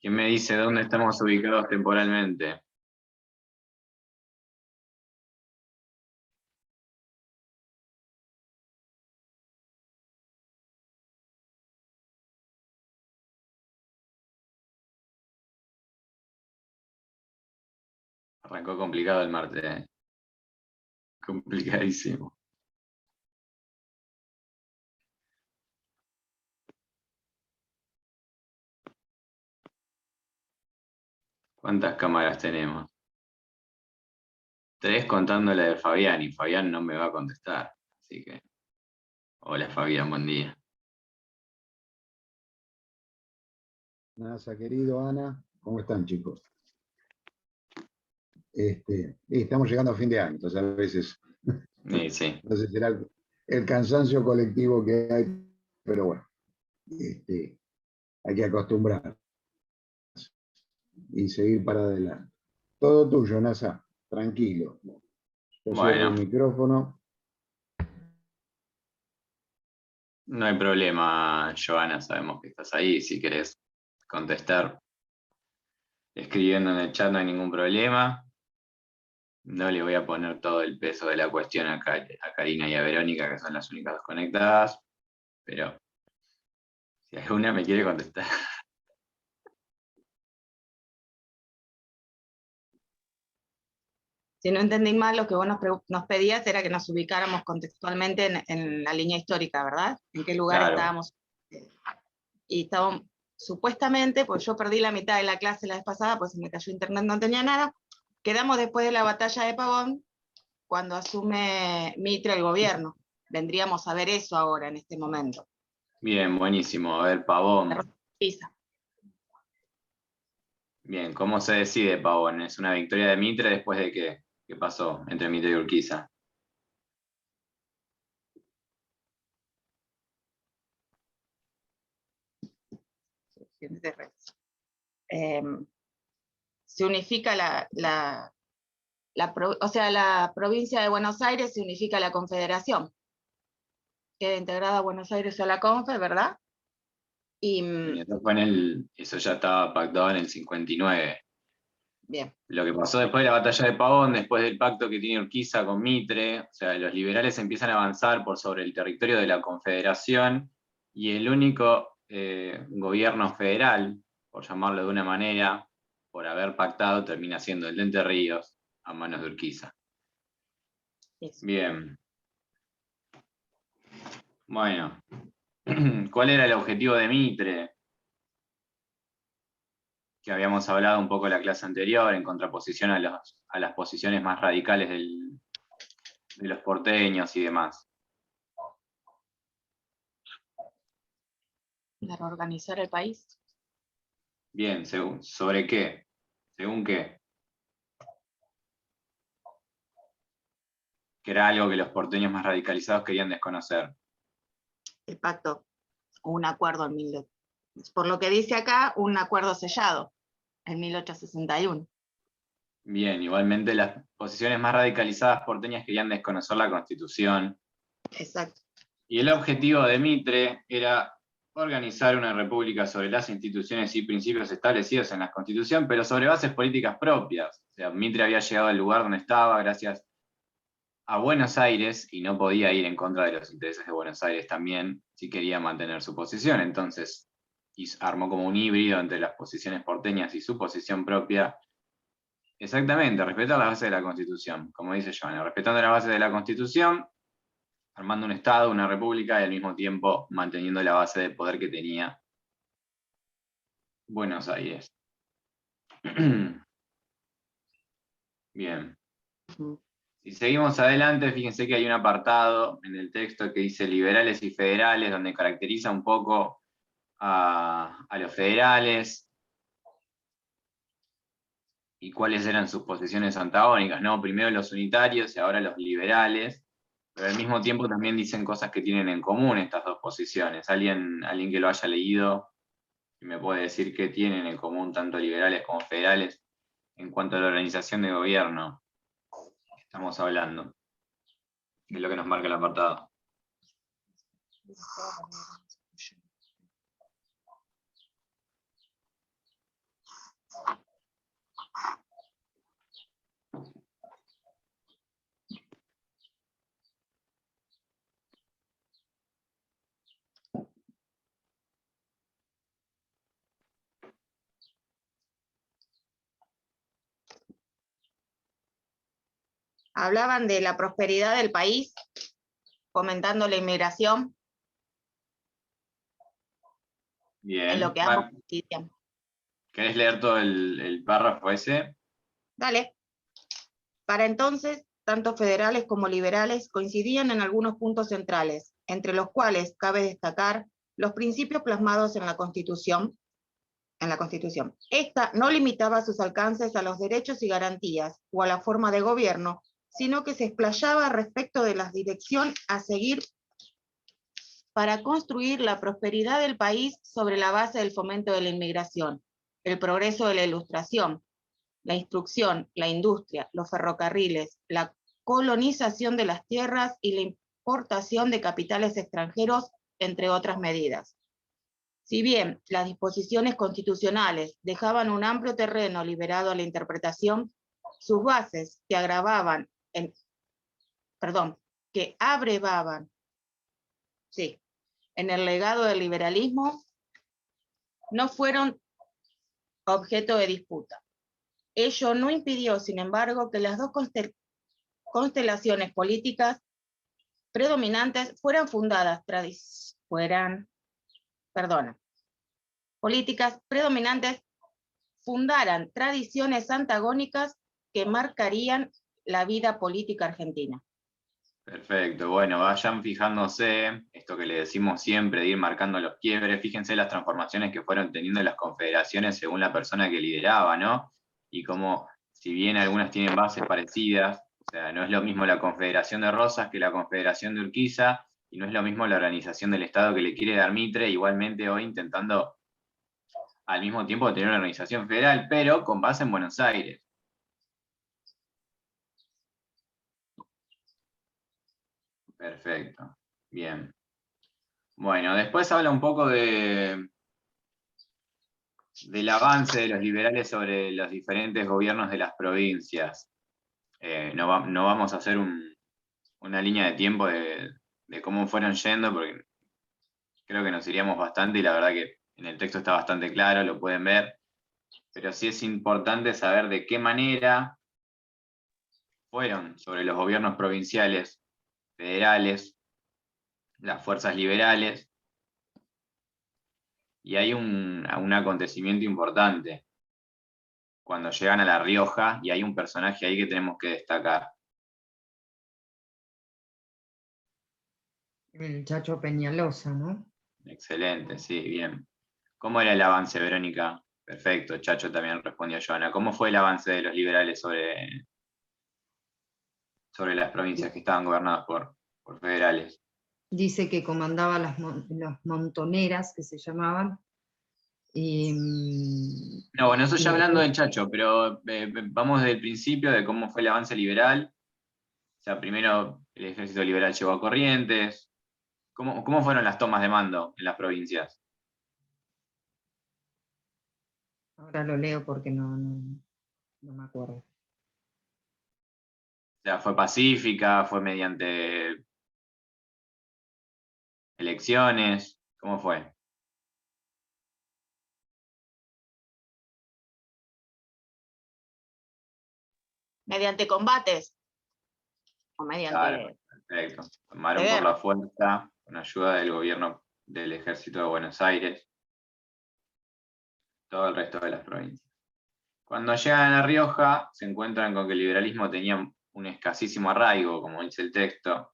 ¿Quién me dice dónde estamos ubicados temporalmente? Arrancó complicado el martes, ¿eh? Complicadísimo. ¿Cuántas cámaras tenemos? 3 contando la de Fabián, y Fabián no me va a contestar. Así que, hola Fabián, buen día. NASA, querido, Ana, ¿cómo están, chicos? Estamos llegando a fin de año, entonces a veces, Sí. no sé, será el cansancio colectivo que hay, pero bueno, hay que acostumbrar y seguir para adelante. Todo tuyo, NASA, tranquilo. Yo cierro el Bueno, micrófono. no hay problema, Joana, sabemos que estás ahí. Si querés contestar escribiendo en el chat no hay ningún problema. No le voy a poner todo el peso de la cuestión a Karina y a Verónica, que son las únicas dos conectadas, pero si alguna me quiere contestar. Si no entendí mal, lo que vos nos pedías era que nos ubicáramos contextualmente en la línea histórica, ¿verdad? ¿En qué lugar Claro. estábamos? Y estábamos, supuestamente, pues yo perdí la mitad de la clase la vez pasada, pues se me cayó internet, no tenía nada. Quedamos después de la batalla de Pavón, cuando asume Mitre el gobierno. Vendríamos a ver eso ahora, en este momento. Bien, buenísimo. A ver, Pavón. Pisa. Bien, ¿cómo se decide Pavón? ¿Es una victoria de Mitre después de qué? ¿Qué pasó entre Mitre y Urquiza? Se unifica la provincia de Buenos Aires, se unifica la Confederación. Queda integrada Buenos Aires a la Confe, ¿verdad? Y eso ya estaba pactado en el 59. bien. Lo que pasó después de la batalla de Pavón, después del pacto que tiene Urquiza con Mitre, o sea, los liberales empiezan a avanzar por sobre el territorio de la Confederación, y el único gobierno federal, por llamarlo de una manera, por haber pactado, termina siendo el de Entre Ríos, a manos de Urquiza. Eso. Bien. Bueno, ¿cuál era el objetivo de Mitre? Que habíamos hablado un poco en la clase anterior, en contraposición a las posiciones más radicales de los porteños y demás. ¿De reorganizar el país? Bien, ¿sobre qué? ¿Según qué? Que era algo que los porteños más radicalizados querían desconocer. El pacto, o un acuerdo por lo que dice acá, un acuerdo sellado en 1861. Bien, igualmente las posiciones más radicalizadas porteñas querían desconocer la Constitución. Exacto. Y el objetivo de Mitre era organizar una república sobre las instituciones y principios establecidos en la Constitución, pero sobre bases políticas propias. O sea, Mitre había llegado al lugar donde estaba gracias a Buenos Aires y no podía ir en contra de los intereses de Buenos Aires también si quería mantener su posición. Entonces armó como un híbrido entre las posiciones porteñas y su posición propia. Exactamente, respetar las bases de la Constitución, como dice Joana, respetando las bases de la Constitución, armando un Estado, una república y al mismo tiempo manteniendo la base de poder que tenía Buenos Aires. Bien. Si seguimos adelante, fíjense que hay un apartado en el texto que dice liberales y federales, donde caracteriza un poco a los federales y cuáles eran sus posiciones antagónicas, ¿no? Primero los unitarios y ahora los liberales, pero al mismo tiempo también dicen cosas que tienen en común estas dos posiciones. ¿Alguien que lo haya leído y me puede decir qué tienen en común tanto liberales como federales en cuanto a la organización de gobierno? Estamos hablando. ¿Qué es lo que nos marca el apartado? hablaban de la prosperidad del país, fomentando la inmigración, Bien. en lo que ambos coincidían. ¿Querés leer todo el párrafo ese? Dale. Para entonces, tanto federales como liberales coincidían en algunos puntos centrales, entre los cuales cabe destacar los principios plasmados en la Constitución. Esta no limitaba sus alcances a los derechos y garantías o a la forma de gobierno, sino que se explayaba respecto de la dirección a seguir para construir la prosperidad del país sobre la base del fomento de la inmigración, el progreso de la ilustración, la instrucción, la industria, los ferrocarriles, la colonización de las tierras y la importación de capitales extranjeros, entre otras medidas. Si bien las disposiciones constitucionales dejaban un amplio terreno liberado a la interpretación, sus bases que abrevaban en el legado del liberalismo no fueron objeto de disputa. Ello no impidió, sin embargo, que las dos constelaciones políticas predominantes fundaran tradiciones antagónicas que marcarían la vida política argentina. Perfecto, bueno, vayan fijándose, esto que le decimos siempre, de ir marcando los quiebres, fíjense las transformaciones que fueron teniendo las confederaciones según la persona que lideraba, ¿no? Y como, si bien algunas tienen bases parecidas, o sea, no es lo mismo la Confederación de Rosas que la Confederación de Urquiza, y no es lo mismo la organización del Estado que le quiere dar Mitre, igualmente hoy intentando al mismo tiempo tener una organización federal, pero con base en Buenos Aires. Perfecto, bien. Bueno, después habla un poco del avance de los liberales sobre los diferentes gobiernos de las provincias. No vamos a hacer una línea de tiempo de cómo fueron yendo, porque creo que nos iríamos bastante, y la verdad que en el texto está bastante claro, lo pueden ver, pero sí es importante saber de qué manera fueron sobre los gobiernos provinciales, federales, las fuerzas liberales, y hay un acontecimiento importante cuando llegan a La Rioja, y hay un personaje ahí que tenemos que destacar. El Chacho Peñalosa, ¿no? Excelente, sí, bien. ¿Cómo era el avance, Verónica? Perfecto, Chacho también respondió Joana. ¿Cómo fue el avance de los liberales sobre las provincias que estaban gobernadas por federales? Dice que comandaba las montoneras, que se llamaban. No, bueno, eso ya hablando del Chacho, pero vamos desde el principio de cómo fue el avance liberal. O sea, primero el ejército liberal llegó a Corrientes. ¿Cómo fueron las tomas de mando en las provincias? Ahora lo leo porque no me acuerdo. O sea, ¿fue pacífica? ¿Fue mediante elecciones? ¿Cómo fue? Mediante combates. O mediante... Claro, perfecto. Tomaron por la fuerza, con ayuda del gobierno del Ejército de Buenos Aires, todo el resto de las provincias. Cuando llegan a La Rioja, se encuentran con que el liberalismo tenía un escasísimo arraigo, como dice el texto,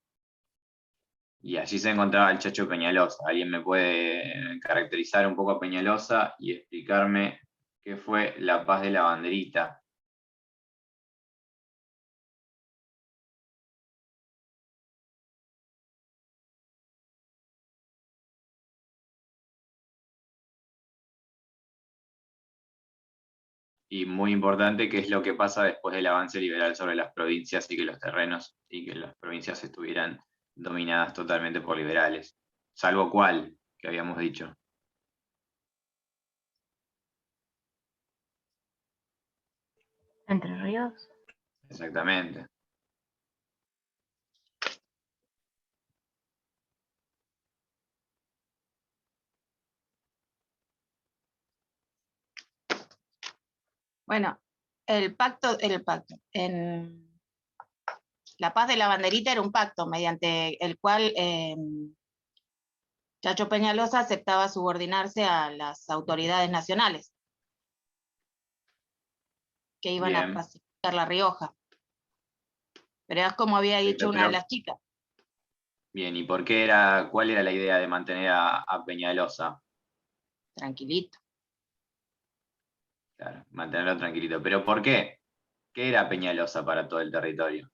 y allí se encontraba el Chacho Peñalosa. ¿Alguien me puede caracterizar un poco a Peñalosa y explicarme qué fue la paz de la banderita? Y muy importante, qué es lo que pasa después del avance liberal sobre las provincias y que los terrenos y que las provincias estuvieran dominadas totalmente por liberales. Salvo cuál, que habíamos dicho. Entre Ríos. Exactamente. Bueno, el pacto, en La paz de la banderita era un pacto mediante el cual Chacho Peñalosa aceptaba subordinarse a las autoridades nacionales que iban a Bien. pacificar La Rioja. Pero es como había dicho una de las chicas. Bien, ¿y cuál era la idea de mantener a Peñalosa? Tranquilito. Claro, mantenerlo tranquilito. ¿Pero por qué? ¿Qué era Peñalosa para todo el territorio?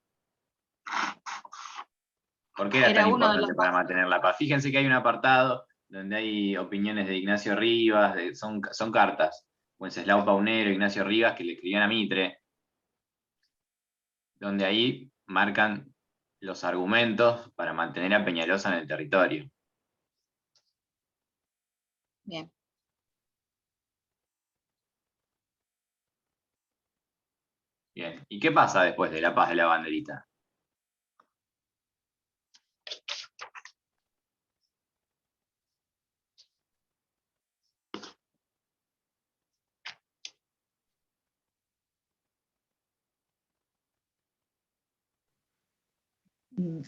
¿Por qué era tan Era uno de importante los para mantener la paz? Fíjense que hay un apartado donde hay opiniones de Ignacio Rivas, son cartas. Wenceslao Paunero, Ignacio Rivas, que le escribían a Mitre, donde ahí marcan los argumentos para mantener a Peñalosa en el territorio. Bien. Bien, ¿y qué pasa después de la paz de la banderita?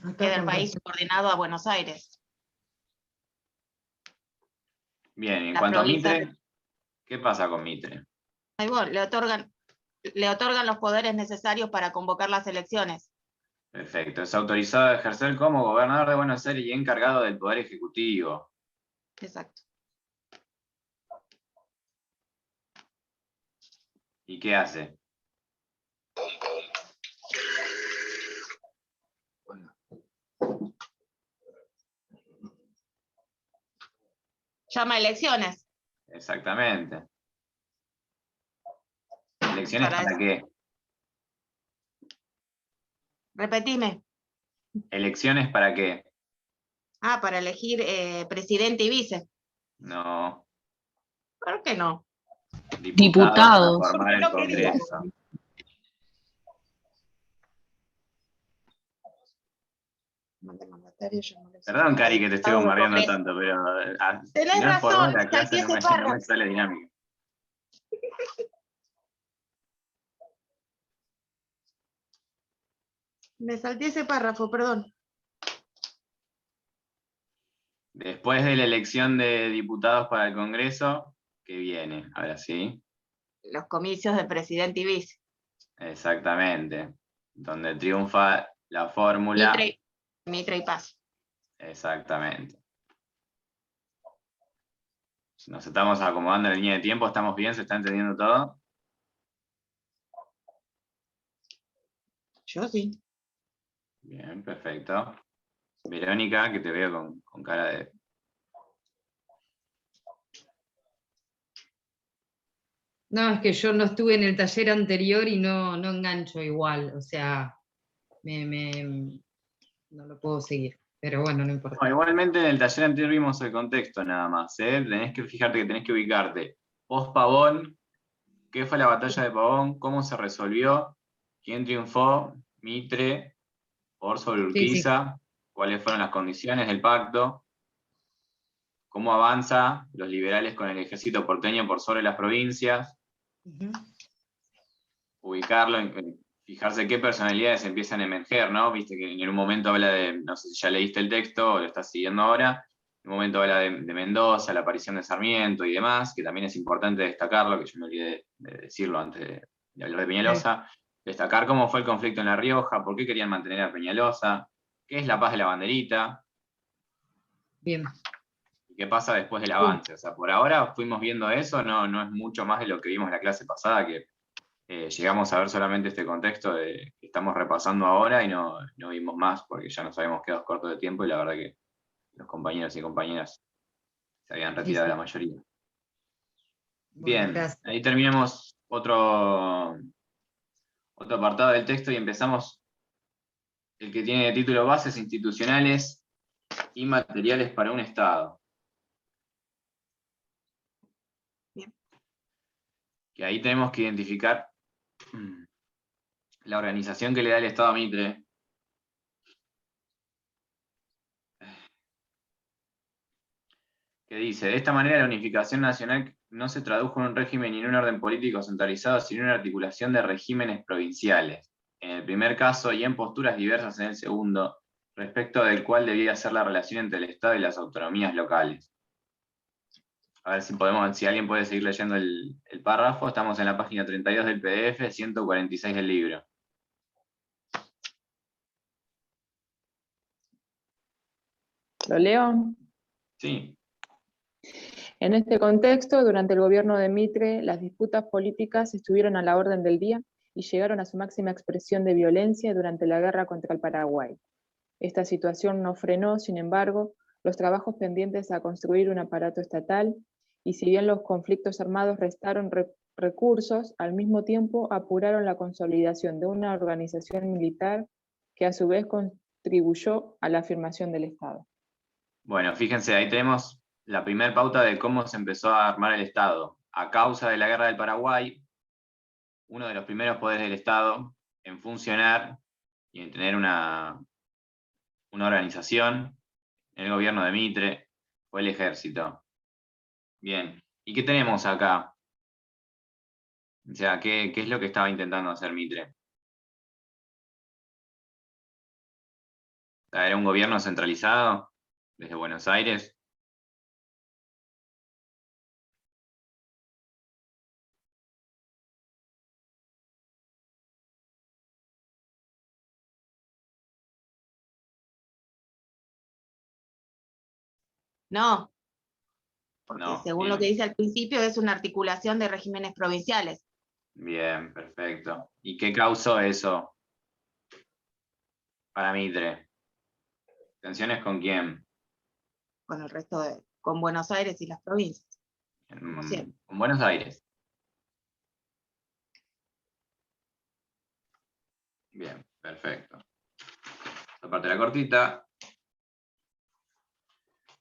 Acá Queda el con país respecto- subordinado a Buenos Aires. Bien, en La cuanto a provincia Mitre, ¿qué pasa con Mitre? ahí va, le otorgan los poderes necesarios para convocar las elecciones. Perfecto, es autorizado a ejercer como gobernador de Buenos Aires y encargado del Poder Ejecutivo. Exacto. ¿Y qué hace? Llama a elecciones. Exactamente. ¿Elecciones para qué? Repetime. ¿Elecciones para qué? Para elegir presidente y vice. No, ¿Por qué no? diputados para Diputados. formar el Lo que diga. Congreso. Perdón, Cari, que te estoy bombardeando tanto, pero Tenés si no es por vos, razón, la clase salté no ese me párrafo. sale dinámica. Me salté ese párrafo, perdón. Después de la elección de diputados para el Congreso, ¿qué viene? Ahora sí. Los comicios de presidente y vice. Exactamente. Donde triunfa la fórmula. Mitre y Paz. Exactamente. Nos estamos acomodando en la línea de tiempo, ¿estamos bien? ¿Se está entendiendo todo? Yo sí. Bien, perfecto. Verónica, que te veo con cara de... No, es que yo no estuve en el taller anterior y no engancho igual, o sea, no lo puedo seguir, pero bueno, no importa. No, igualmente en el taller anterior vimos el contexto nada más, ¿eh? Tenés que fijarte que tenés que ubicarte. Post Pavón, ¿qué fue la batalla de Pavón? ¿Cómo se resolvió? ¿Quién triunfó? Mitre, por sobre Sí, sí. Urquiza, ¿cuáles fueron las condiciones del pacto? ¿Cómo avanza los liberales con el ejército porteño por sobre las provincias? Ujú. Ubicarlo, fijarse qué personalidades empiezan a emerger, ¿no? Viste que en un momento habla de, no sé si ya leíste el texto o lo estás siguiendo ahora, en un momento habla de Mendoza, la aparición de Sarmiento y demás, que también es importante destacarlo, que yo me olvidé de decirlo antes de hablar de Peñalosa, destacar cómo fue el conflicto en La Rioja, por qué querían mantener a Peñalosa, qué es la paz de la banderita, Bien. y qué pasa después del avance. O sea, por ahora fuimos viendo eso, no es mucho más de lo que vimos en la clase pasada, que llegamos a ver solamente este contexto que estamos repasando ahora y no vimos más porque ya nos habíamos quedado cortos de tiempo y la verdad que los compañeros y compañeras se habían retirado Sí. la mayoría. Bueno, Bien, gracias. ahí terminamos otro apartado del texto y empezamos el que tiene de título Bases institucionales y materiales para un Estado. Bien. Que ahí tenemos que identificar la organización que le da el Estado a Mitre. Que dice, de esta manera la unificación nacional no se tradujo en un régimen ni en un orden político centralizado, sino en una articulación de regímenes provinciales. en el primer caso y en posturas diversas en el segundo, respecto del cual debía ser la relación entre el Estado y las autonomías locales. A ver si alguien puede seguir leyendo el párrafo. Estamos en la página 32 del PDF, 146 del libro. ¿Lo leo? Sí. En este contexto, durante el gobierno de Mitre, las disputas políticas estuvieron a la orden del día y llegaron a su máxima expresión de violencia durante la guerra contra el Paraguay. Esta situación no frenó, sin embargo, los trabajos pendientes a construir un aparato estatal, y si bien los conflictos armados restaron recursos, al mismo tiempo apuraron la consolidación de una organización militar que a su vez contribuyó a la afirmación del Estado. Bueno, fíjense, ahí tenemos la primera pauta de cómo se empezó a armar el Estado. A causa de la guerra del Paraguay, uno de los primeros poderes del Estado en funcionar y en tener una organización en el gobierno de Mitre fue el ejército. Bien, ¿y qué tenemos acá? O sea, ¿qué es lo que estaba intentando hacer Mitre? ¿Era un gobierno centralizado desde Buenos Aires? No, porque No, según lo que bien. dice al principio es una articulación de regímenes provinciales. Bien, perfecto. ¿Y qué causó eso para Mitre? ¿Tensiones con quién? Con el resto con Buenos Aires y las provincias, como siempre. Con Buenos Aires. Bien, perfecto. Esta parte de la cortita.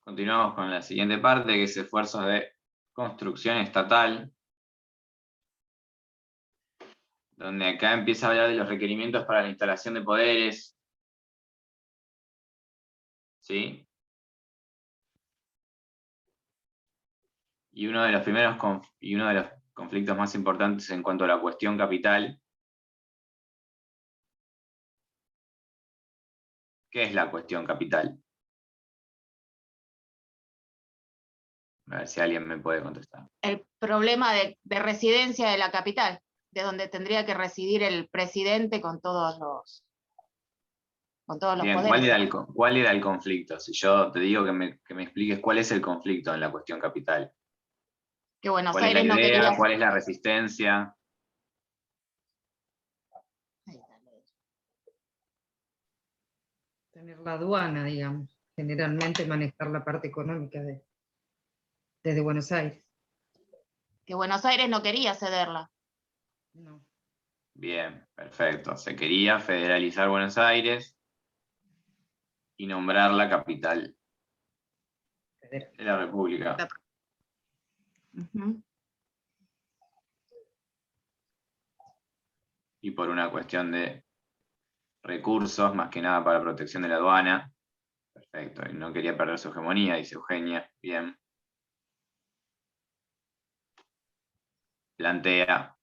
Continuamos con la siguiente parte, que es esfuerzos de construcción estatal, donde acá empieza a hablar de los requerimientos para la instalación de poderes. ¿Sí? Y uno de los conflictos más importantes en cuanto a la cuestión capital. ¿Qué es la cuestión capital? A ver si alguien me puede contestar. El problema de residencia de la capital, de donde tendría que residir el presidente con todos los Bien, poderes. ¿cuál era el conflicto? Si yo te digo que me expliques cuál es el conflicto en la cuestión capital. Que Buenos ¿Cuál es la Aires no idea? quería. ¿Cuál es la resistencia? Tener la aduana, digamos, generalmente manejar la parte económica desde Buenos Aires. Que Buenos Aires no quería cederla. No. Bien, perfecto. Se quería federalizar Buenos Aires y nombrar la capital de la República. Uh-huh. Y por una cuestión de recursos, más que nada para protección de la aduana. Perfecto, y no quería perder su hegemonía, dice Eugenia. Bien. Plantea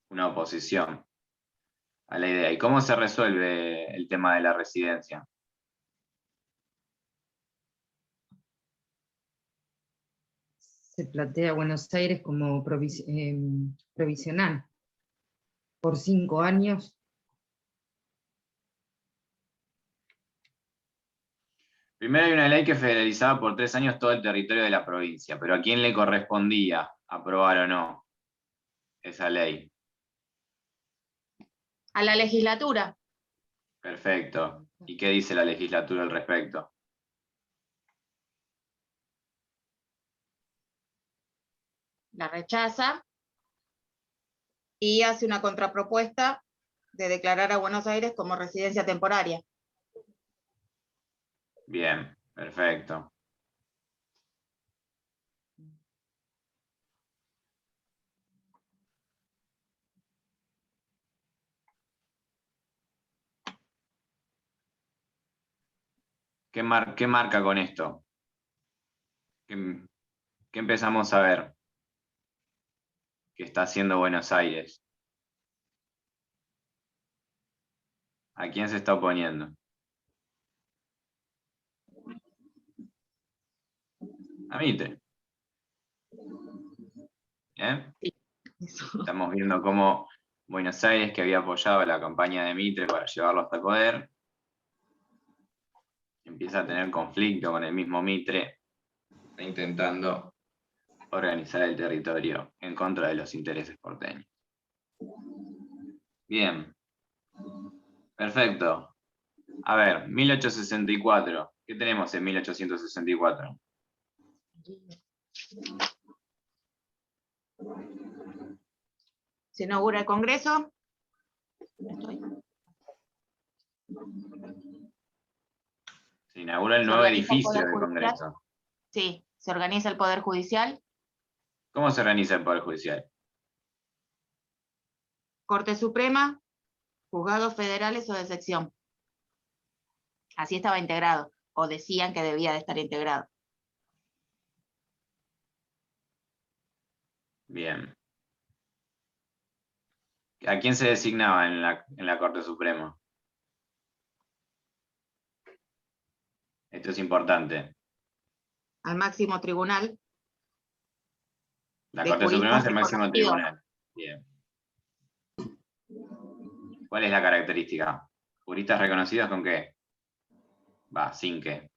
una oposición a la idea. ¿Y cómo se resuelve el tema de la residencia? Se plantea Buenos Aires como provisional por 5 años. Primero hay una ley que federalizaba por 3 años todo el territorio de la provincia, pero ¿a quién le correspondía aprobar o no esa ley? A la legislatura. Perfecto. ¿Y qué dice la legislatura al respecto? La rechaza y hace una contrapropuesta de declarar a Buenos Aires como residencia temporaria. Bien, perfecto. ¿Qué marca con esto? ¿Qué empezamos a ver? que está haciendo Buenos Aires? ¿A quién se está oponiendo? A Mitre. ¿Bien? Eso. Estamos viendo cómo Buenos Aires, que había apoyado la campaña de Mitre para llevarlo hasta el poder, empieza a tener conflicto con el mismo Mitre, intentando organizar el territorio en contra de los intereses porteños. Bien. Perfecto. A ver, 1864. ¿Qué tenemos en 1864? Se inaugura el Congreso. Se inaugura el Se nuevo organiza el edificio Poder del Judicial. Congreso. Sí, se organiza el Poder Judicial, ¿Cómo se organiza el Poder Judicial? Corte Suprema, juzgados federales o de sección. Así estaba integrado, o decían que debía de estar integrado. Bien. ¿A quién se designaba en la Corte Suprema? Esto es importante. Al máximo tribunal. La De Corte Suprema es el juristas máximo reconocidos. tribunal. Bien. ¿Cuál es la característica? ¿Juristas reconocidos con qué? Va, sin qué.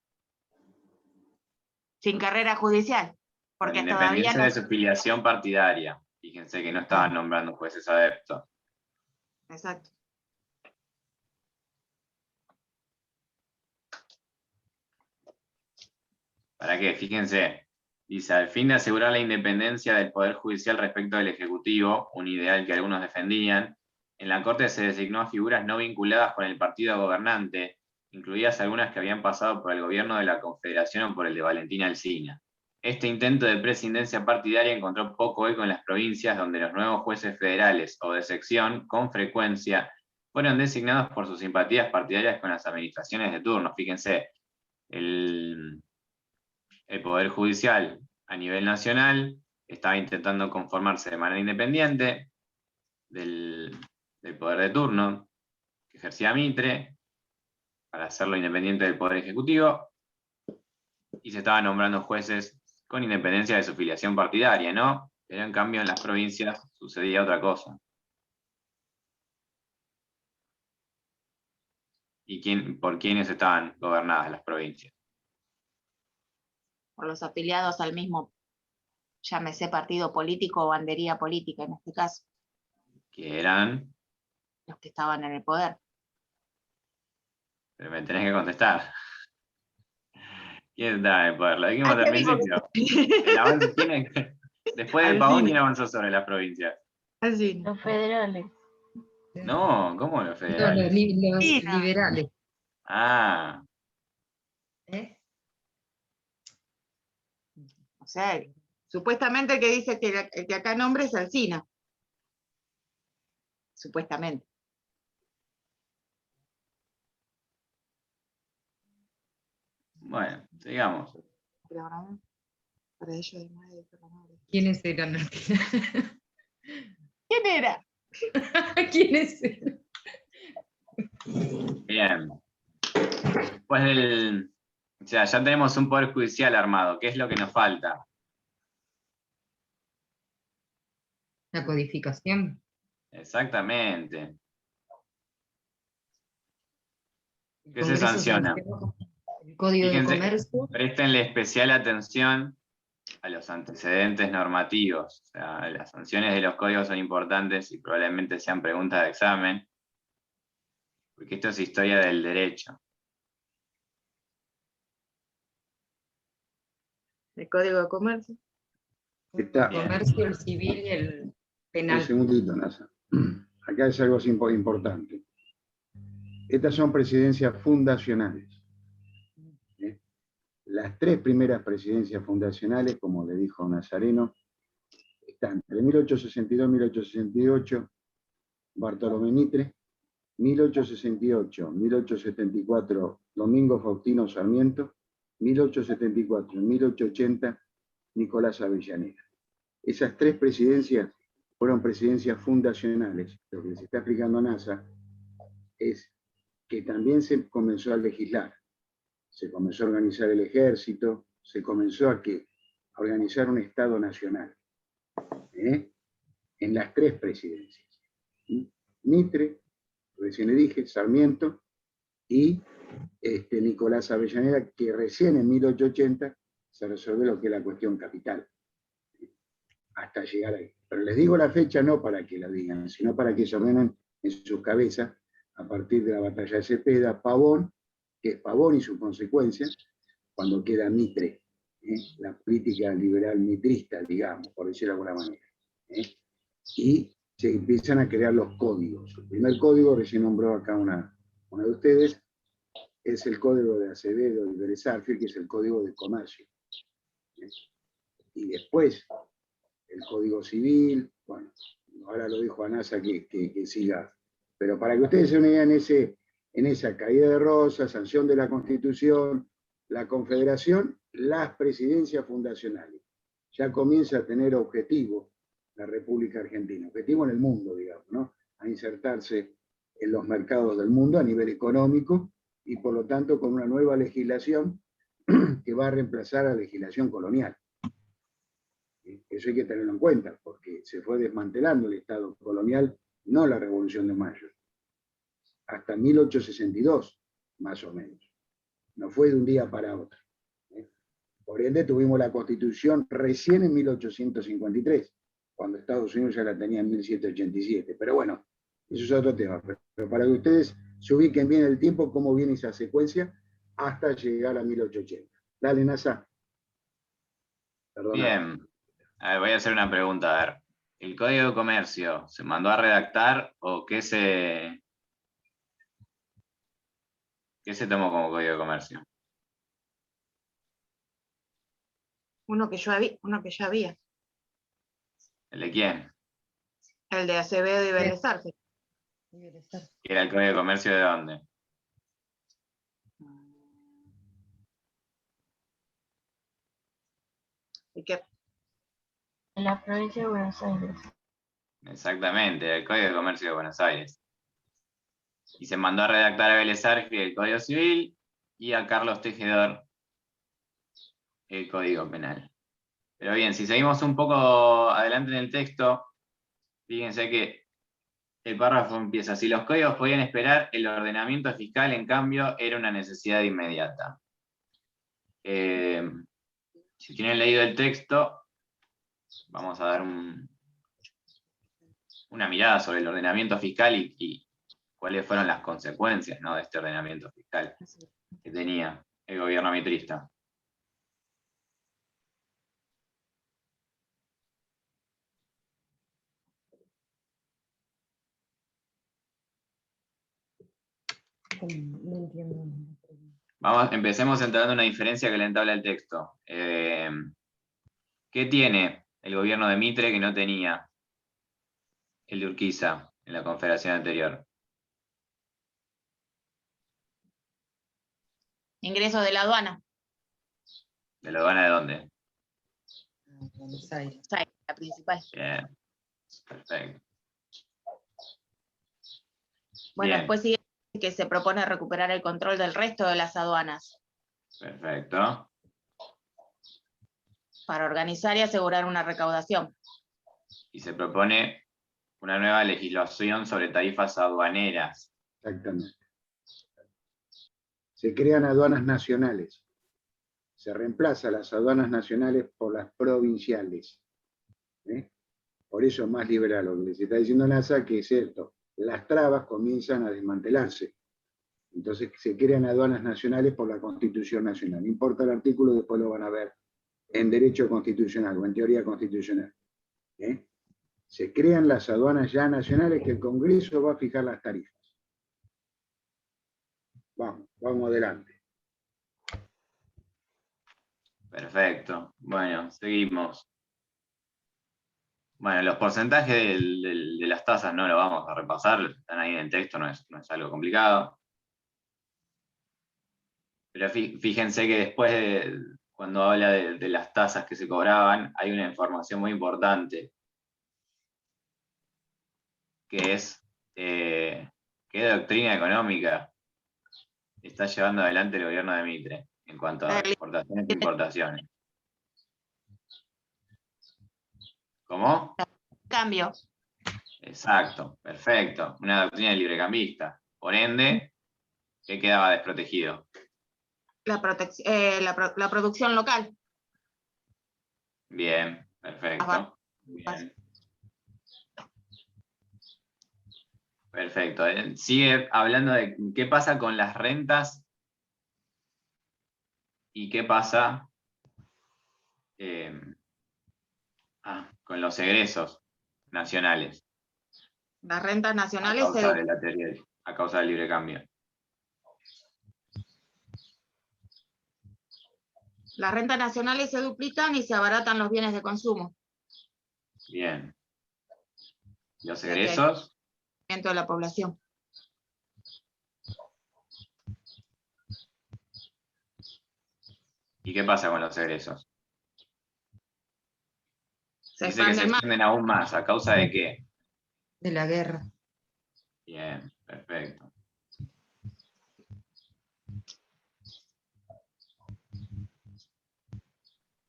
Sin carrera judicial, Con porque todavía independencia no. de su filiación partidaria. Fíjense que no estaban nombrando jueces adeptos. Exacto. ¿Para qué? Fíjense. Dice, al fin de asegurar la independencia del Poder Judicial respecto del Ejecutivo, un ideal que algunos defendían, en la Corte se designó a figuras no vinculadas con el partido gobernante, incluidas algunas que habían pasado por el gobierno de la Confederación o por el de Valentín Alsina. Este intento de prescindencia partidaria encontró poco eco en las provincias donde los nuevos jueces federales o de sección, con frecuencia, fueron designados por sus simpatías partidarias con las administraciones de turno. Fíjense, el Poder Judicial a nivel nacional estaba intentando conformarse de manera independiente del poder de turno que ejercía Mitre para hacerlo independiente del Poder Ejecutivo, y se estaban nombrando jueces con independencia de su filiación partidaria, ¿no? Pero en cambio en las provincias sucedía otra cosa. ¿Y por quiénes estaban gobernadas las provincias? Por los afiliados al mismo, llámese partido político o bandería política en este caso, Que eran... los que estaban en el poder. Pero me tenés que contestar. ¿Quién está en el poder? Lo dijimos Ah, al te digo principio. El avance tiene... Después del Pavón, ¿quién avanzó sobre las provincias? Así. Los federales. No, ¿cómo los No, los federales? Sí, no. liberales. Ah, ¿Eh? O sea, supuestamente el que dice que el que acá nombre es Alsina. Supuestamente. bueno, sigamos. Para ellos además de ¿Quiénes eran? ¿Quién era? ¿Quiénes eran? Bien. Después del... O sea, ya tenemos un poder judicial armado. ¿Qué es lo que nos falta? La codificación. Exactamente. El ¿Qué se Congreso sanciona? sancionó el Código Fíjense, de Comercio. Préstenle especial atención a los antecedentes normativos. O sea, las sanciones de los códigos son importantes y probablemente sean preguntas de examen, porque esto es historia del derecho. El Código de Comercio. Está, El comercio, el civil y el un penal. segundito, Nasa. Acá es algo importante. Estas son presidencias fundacionales. Las tres primeras presidencias fundacionales, como le dijo Nazareno, están entre 1862 y 1868, Bartolomé Mitre, 1868, 1874, Domingo Faustino Sarmiento, 1874 y 1880, Nicolás Avellaneda. Esas tres presidencias fueron presidencias fundacionales. Lo que les está explicando NASA es que también se comenzó a legislar, se comenzó a organizar el ejército, se comenzó a organizar un Estado nacional, en las 3 presidencias. Mitre, recién le dije, Sarmiento, y Nicolás Avellaneda, que recién en 1880 se resolvió lo que es la cuestión capital, hasta llegar ahí. Pero les digo la fecha no para que la digan, sino para que se ordenen en sus cabezas a partir de la batalla de Cepeda, Pavón, que es Pavón y sus consecuencias, cuando queda Mitre, la política liberal mitrista, digamos, por decirlo de alguna manera. Y se empiezan a crear los códigos. El primer código, recién nombró acá una de ustedes, es el código de Acevedo y Vélez Arfield, que es el código de comercio. Y después, el código civil, bueno, ahora lo dijo a NASA que siga. Pero para que ustedes se unan en esa caída de Rosas, sanción de la Constitución, la Confederación, las presidencias fundacionales. Ya comienza a tener objetivo la República Argentina, objetivo en el mundo, digamos, ¿no? A insertarse en los mercados del mundo a nivel económico y por lo tanto con una nueva legislación que va a reemplazar a la legislación colonial. Eso hay que tenerlo en cuenta, porque se fue desmantelando el Estado colonial, no la Revolución de Mayo, hasta 1862, más o menos. No fue de un día para otro. Por ende, tuvimos la Constitución recién en 1853, cuando Estados Unidos ya la tenía en 1787. Pero bueno, eso es otro tema. Pero para que ustedes se ubiquen bien el tiempo, cómo viene esa secuencia, hasta llegar a 1880. Dale, NASA. Perdona. Bien. A ver, voy a hacer una pregunta. A ver, ¿el Código de Comercio se mandó a redactar o qué se tomó como Código de Comercio? Uno que ya había. ¿El de quién? El de Acevedo y Vélez Arfield. ¿Y era el Código de Comercio de dónde? ¿Y qué? En la provincia de Buenos Aires. Exactamente, el Código de Comercio de Buenos Aires. Y se mandó a redactar a Vélez Arfield el Código Civil y a Carlos Tejedor el Código Penal. Pero bien, si seguimos un poco adelante en el texto, fíjense que el párrafo empieza: si los códigos podían esperar, el ordenamiento fiscal, en cambio, era una necesidad inmediata. Si tienen leído el texto, vamos a dar una mirada sobre el ordenamiento fiscal y cuáles fueron las consecuencias, ¿no?, de este ordenamiento fiscal que tenía el gobierno mitrista. No entiendo. Empecemos entrando en una diferencia que le entabla el texto. ¿Qué tiene el gobierno de Mitre que no tenía el de Urquiza en la confederación anterior? Ingresos de la aduana. ¿De la aduana de dónde? Buenos Aires. O sea, la principal. Bien, perfecto. Bueno, Bien. después sigue que se propone recuperar el control del resto de las aduanas Perfecto. para organizar y asegurar una recaudación. Y se propone una nueva legislación sobre tarifas aduaneras. Exactamente. Se crean aduanas nacionales. Se reemplaza las aduanas nacionales por las provinciales. Por eso es más liberal. Lo que les está diciendo NASA, que es cierto, las trabas comienzan a desmantelarse. Entonces se crean aduanas nacionales por la Constitución Nacional. No importa el artículo, después lo van a ver en derecho constitucional o en teoría constitucional. Se crean las aduanas ya nacionales que el Congreso va a fijar las tarifas. Vamos adelante. Perfecto. Bueno, seguimos. Bueno, los porcentajes de las tasas no lo vamos a repasar, están ahí en el texto, no es algo complicado. Pero fíjense que después, cuando habla de las tasas que se cobraban, hay una información muy importante. que es qué doctrina económica está llevando adelante el gobierno de Mitre en cuanto a exportaciones e importaciones. ¿Cómo? Cambio. Exacto, perfecto. Una doctrina librecambista. Por ende, ¿qué quedaba desprotegido? La producción local. Bien, perfecto. Bien. Perfecto. Sigue hablando de qué pasa con las rentas y qué pasa con los egresos nacionales. Las rentas A nacionales causa de la teoría, a causa del libre cambio. las rentas nacionales se duplican y se abaratan los bienes de consumo. Bien. Los sea que hay egresos. Aumento de la población. ¿Y qué pasa con los egresos? Se Dice que se expanden más. extienden aún más. ¿A causa de qué? De la guerra. Bien, perfecto.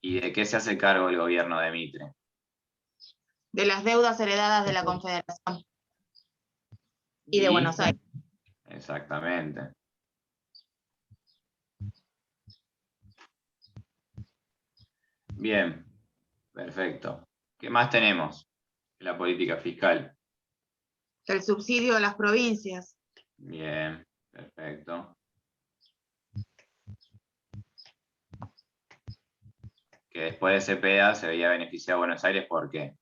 ¿Y de qué se hace cargo el gobierno de Mitre? De las deudas heredadas de la Confederación y de Buenos Aires. Exactamente. Bien, perfecto. ¿Qué más tenemos en la política fiscal? El subsidio a las provincias. Bien, perfecto. Que después de Cepeda se veía beneficiado a Buenos Aires, ¿por qué?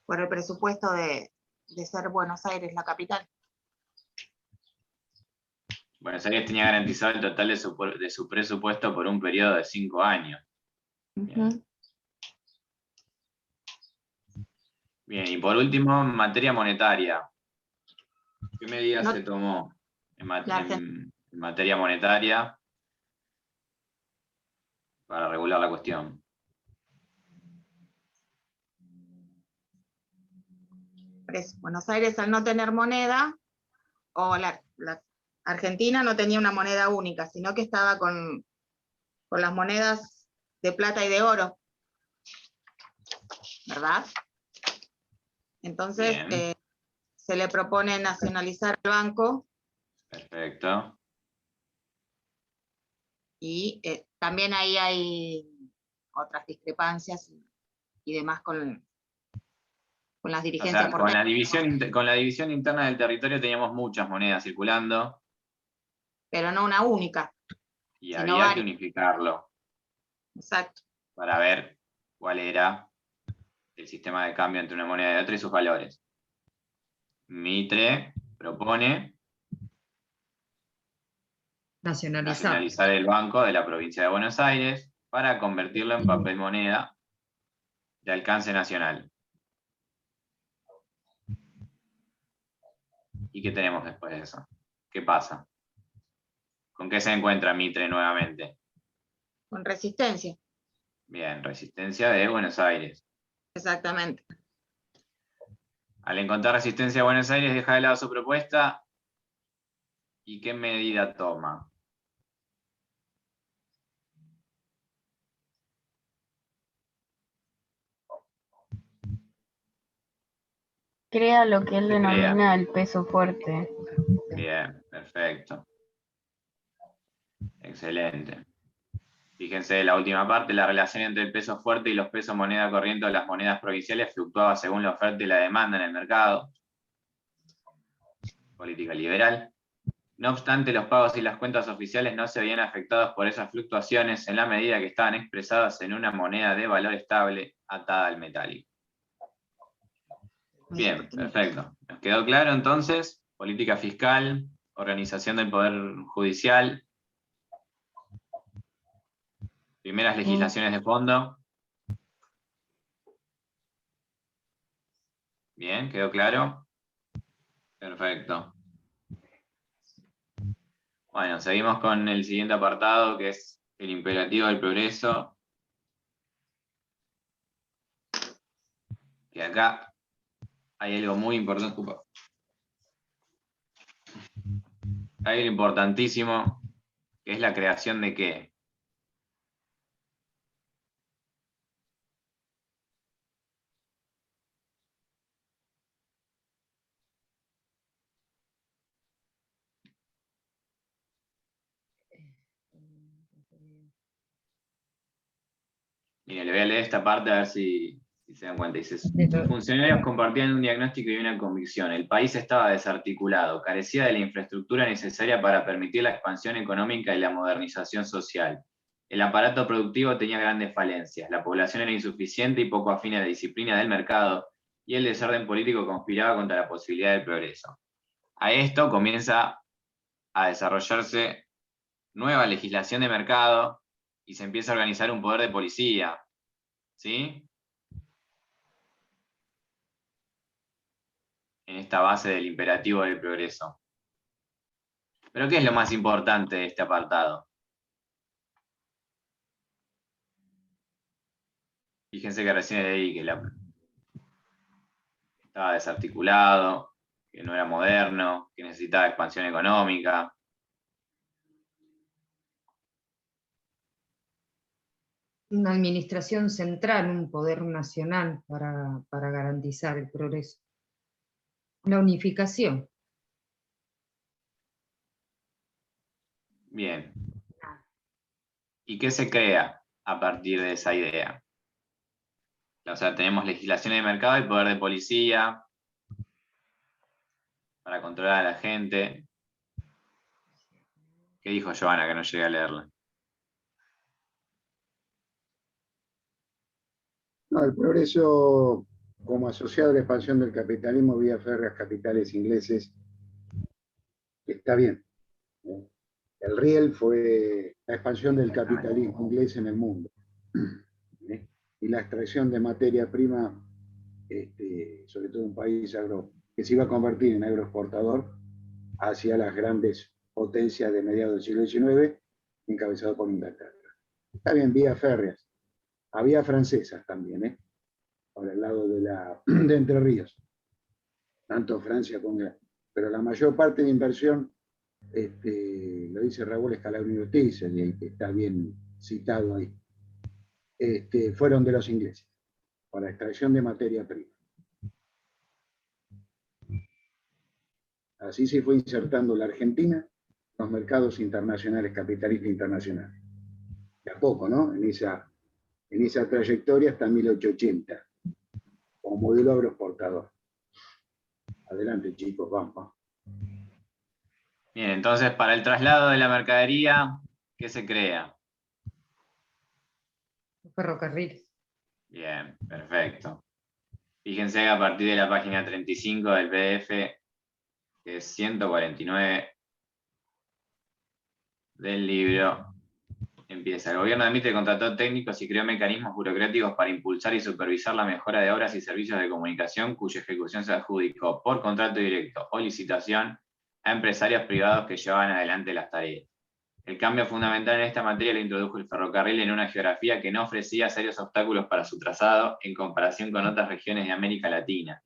Por el presupuesto de ser Buenos Aires la capital. Buenos Aires tenía garantizado el total de su presupuesto por un periodo de 5 años. Bien. Bien, y por último, en materia monetaria. ¿Qué medidas se tomó en materia monetaria para regular la cuestión? Buenos Aires, al no tener moneda, o la Argentina no tenía una moneda única, sino que estaba con las monedas de plata y de oro, ¿verdad? Entonces, se le propone nacionalizar el banco. Perfecto. Y también ahí hay otras discrepancias y demás con las dirigencias. O sea, con la división interna del territorio teníamos muchas monedas circulando. Pero no una única. Y sino había que varias. unificarlo. Exacto. Para ver cuál era el sistema de cambio entre una moneda y otra y sus valores. Mitre propone nacionalizar el Banco de la provincia de Buenos Aires para convertirlo en papel moneda de alcance nacional. ¿Y qué tenemos después de eso? ¿Qué pasa? ¿Con qué se encuentra Mitre nuevamente? Con resistencia. Bien, resistencia de Buenos Aires. Exactamente. Al encontrar resistencia de Buenos Aires, deja de lado su propuesta. ¿Y qué medida toma? Crea lo que él denomina el peso fuerte. Bien, perfecto. Excelente. Fíjense, la última parte, la relación entre el peso fuerte y los pesos moneda corriente de las monedas provinciales fluctuaba según la oferta y la demanda en el mercado. Política liberal. No obstante, los pagos y las cuentas oficiales no se veían afectados por esas fluctuaciones en la medida que estaban expresadas en una moneda de valor estable atada al metálico. Bien, perfecto. ¿Nos quedó claro entonces? Política fiscal, organización del Poder Judicial, primeras legislaciones de fondo. Bien, ¿quedó claro? Perfecto. Bueno, seguimos con el siguiente apartado, que es el imperativo del progreso. que acá hay algo muy importante. Hay algo importantísimo, que es la creación de ¿qué? Mire, le voy a leer esta parte a ver si se dan cuenta. Dice, sus funcionarios compartían un diagnóstico y una convicción. El país estaba desarticulado, carecía de la infraestructura necesaria para permitir la expansión económica y la modernización social. El aparato productivo tenía grandes falencias, la población era insuficiente y poco afín a la disciplina del mercado, y el desorden político conspiraba contra la posibilidad del progreso. A esto comienza a desarrollarse nueva legislación de mercado y se empieza a organizar un poder de policía, ¿sí? En esta base del imperativo del progreso. Pero ¿qué es lo más importante de este apartado? Fíjense que recién leí que estaba desarticulado, que no era moderno, que necesitaba expansión económica. Una administración central, un poder nacional para garantizar el progreso. Una unificación. Bien. ¿Y qué se crea a partir de esa idea? O sea, tenemos legislación de mercado y poder de policía para controlar a la gente. ¿Qué dijo Giovanna que no llegué a leerla? No, el progreso como asociado a la expansión del capitalismo vía férreas capitales ingleses está bien. El riel fue la expansión del capitalismo inglés en el mundo. Y la extracción de materia prima, sobre todo en un país que se iba a convertir en agroexportador hacia las grandes potencias de mediados del siglo XIX, encabezado por Inglaterra. Está bien, vía férreas. Había francesas también, por el lado de Entre Ríos. Tanto Francia como... Pero la mayor parte de inversión, lo dice Raúl Escalabrini Ortiz, el que está bien citado ahí, fueron de los ingleses, para extracción de materia prima. Así se fue insertando la Argentina en los mercados internacionales, capitalistas internacionales. De a poco, ¿no? En esa trayectoria hasta 1880, como modelo agroexportador. Adelante, chicos, vamos. Bien, entonces para el traslado de la mercadería, ¿qué se crea? Ferrocarriles. Bien, perfecto. Fíjense que a partir de la página 35 del PDF, que es 149 del libro, empieza. El gobierno de Mitre contrató técnicos y creó mecanismos burocráticos para impulsar y supervisar la mejora de obras y servicios de comunicación cuya ejecución se adjudicó por contrato directo o licitación a empresarios privados que llevaban adelante las tareas. El cambio fundamental en esta materia lo introdujo el ferrocarril en una geografía que no ofrecía serios obstáculos para su trazado en comparación con otras regiones de América Latina.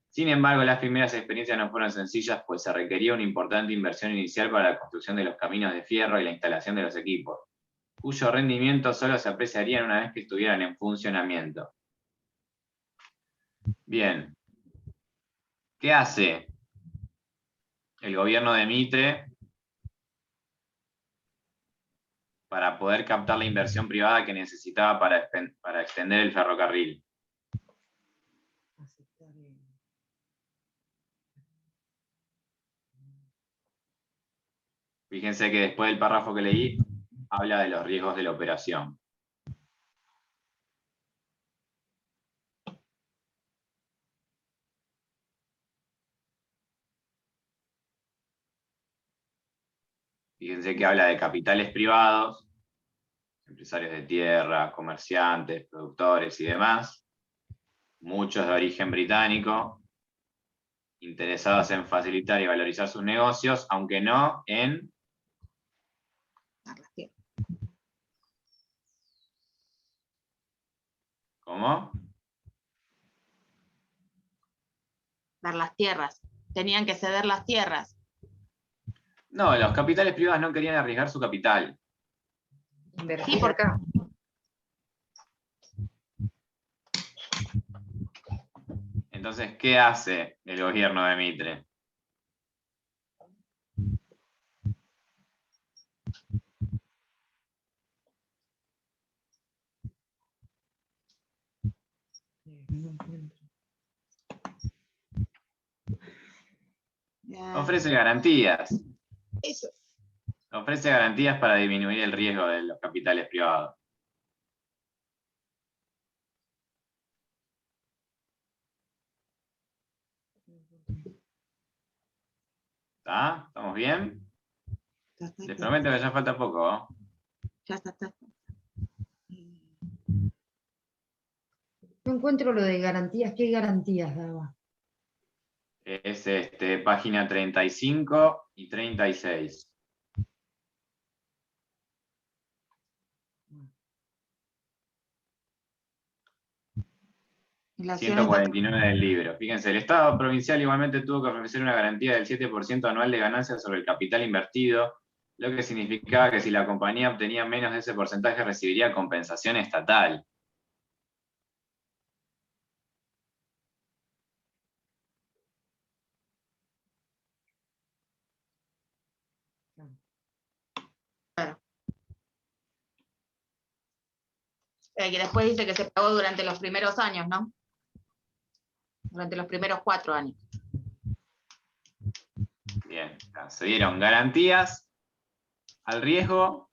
Sin embargo, las primeras experiencias no fueron sencillas, pues se requería una importante inversión inicial para la construcción de los caminos de fierro y la instalación de los equipos, cuyo rendimiento solo se apreciaría una vez que estuvieran en funcionamiento. Bien. ¿Qué hace el gobierno de Mitre para poder captar la inversión privada que necesitaba para extender el ferrocarril? Fíjense que después del párrafo que leí, habla de los riesgos de la operación. Fíjense que habla de capitales privados, empresarios de tierra, comerciantes, productores y demás, muchos de origen británico, interesados en facilitar y valorizar sus negocios, aunque no en... ¿Cómo? dar las tierras. Tenían que ceder las tierras. No, los capitales privados no querían arriesgar su capital. Sí, porque Entonces, ¿qué hace el gobierno de Mitre? Ofrece garantías. eso. Ofrece garantías para disminuir el riesgo de los capitales privados. ¿Está? ¿Estamos bien? Les prometo que ya falta poco, ¿no? Ya está. No encuentro lo de garantías. ¿Qué garantías daba? Es página 35 y 36. La 149 del libro. Fíjense, el Estado provincial igualmente tuvo que ofrecer una garantía del 7% anual de ganancias sobre el capital invertido, lo que significaba que si la compañía obtenía menos de ese porcentaje recibiría compensación estatal. Que después dice que se pagó durante los primeros años, ¿no? Durante los primeros 4 años. Bien, se dieron garantías al riesgo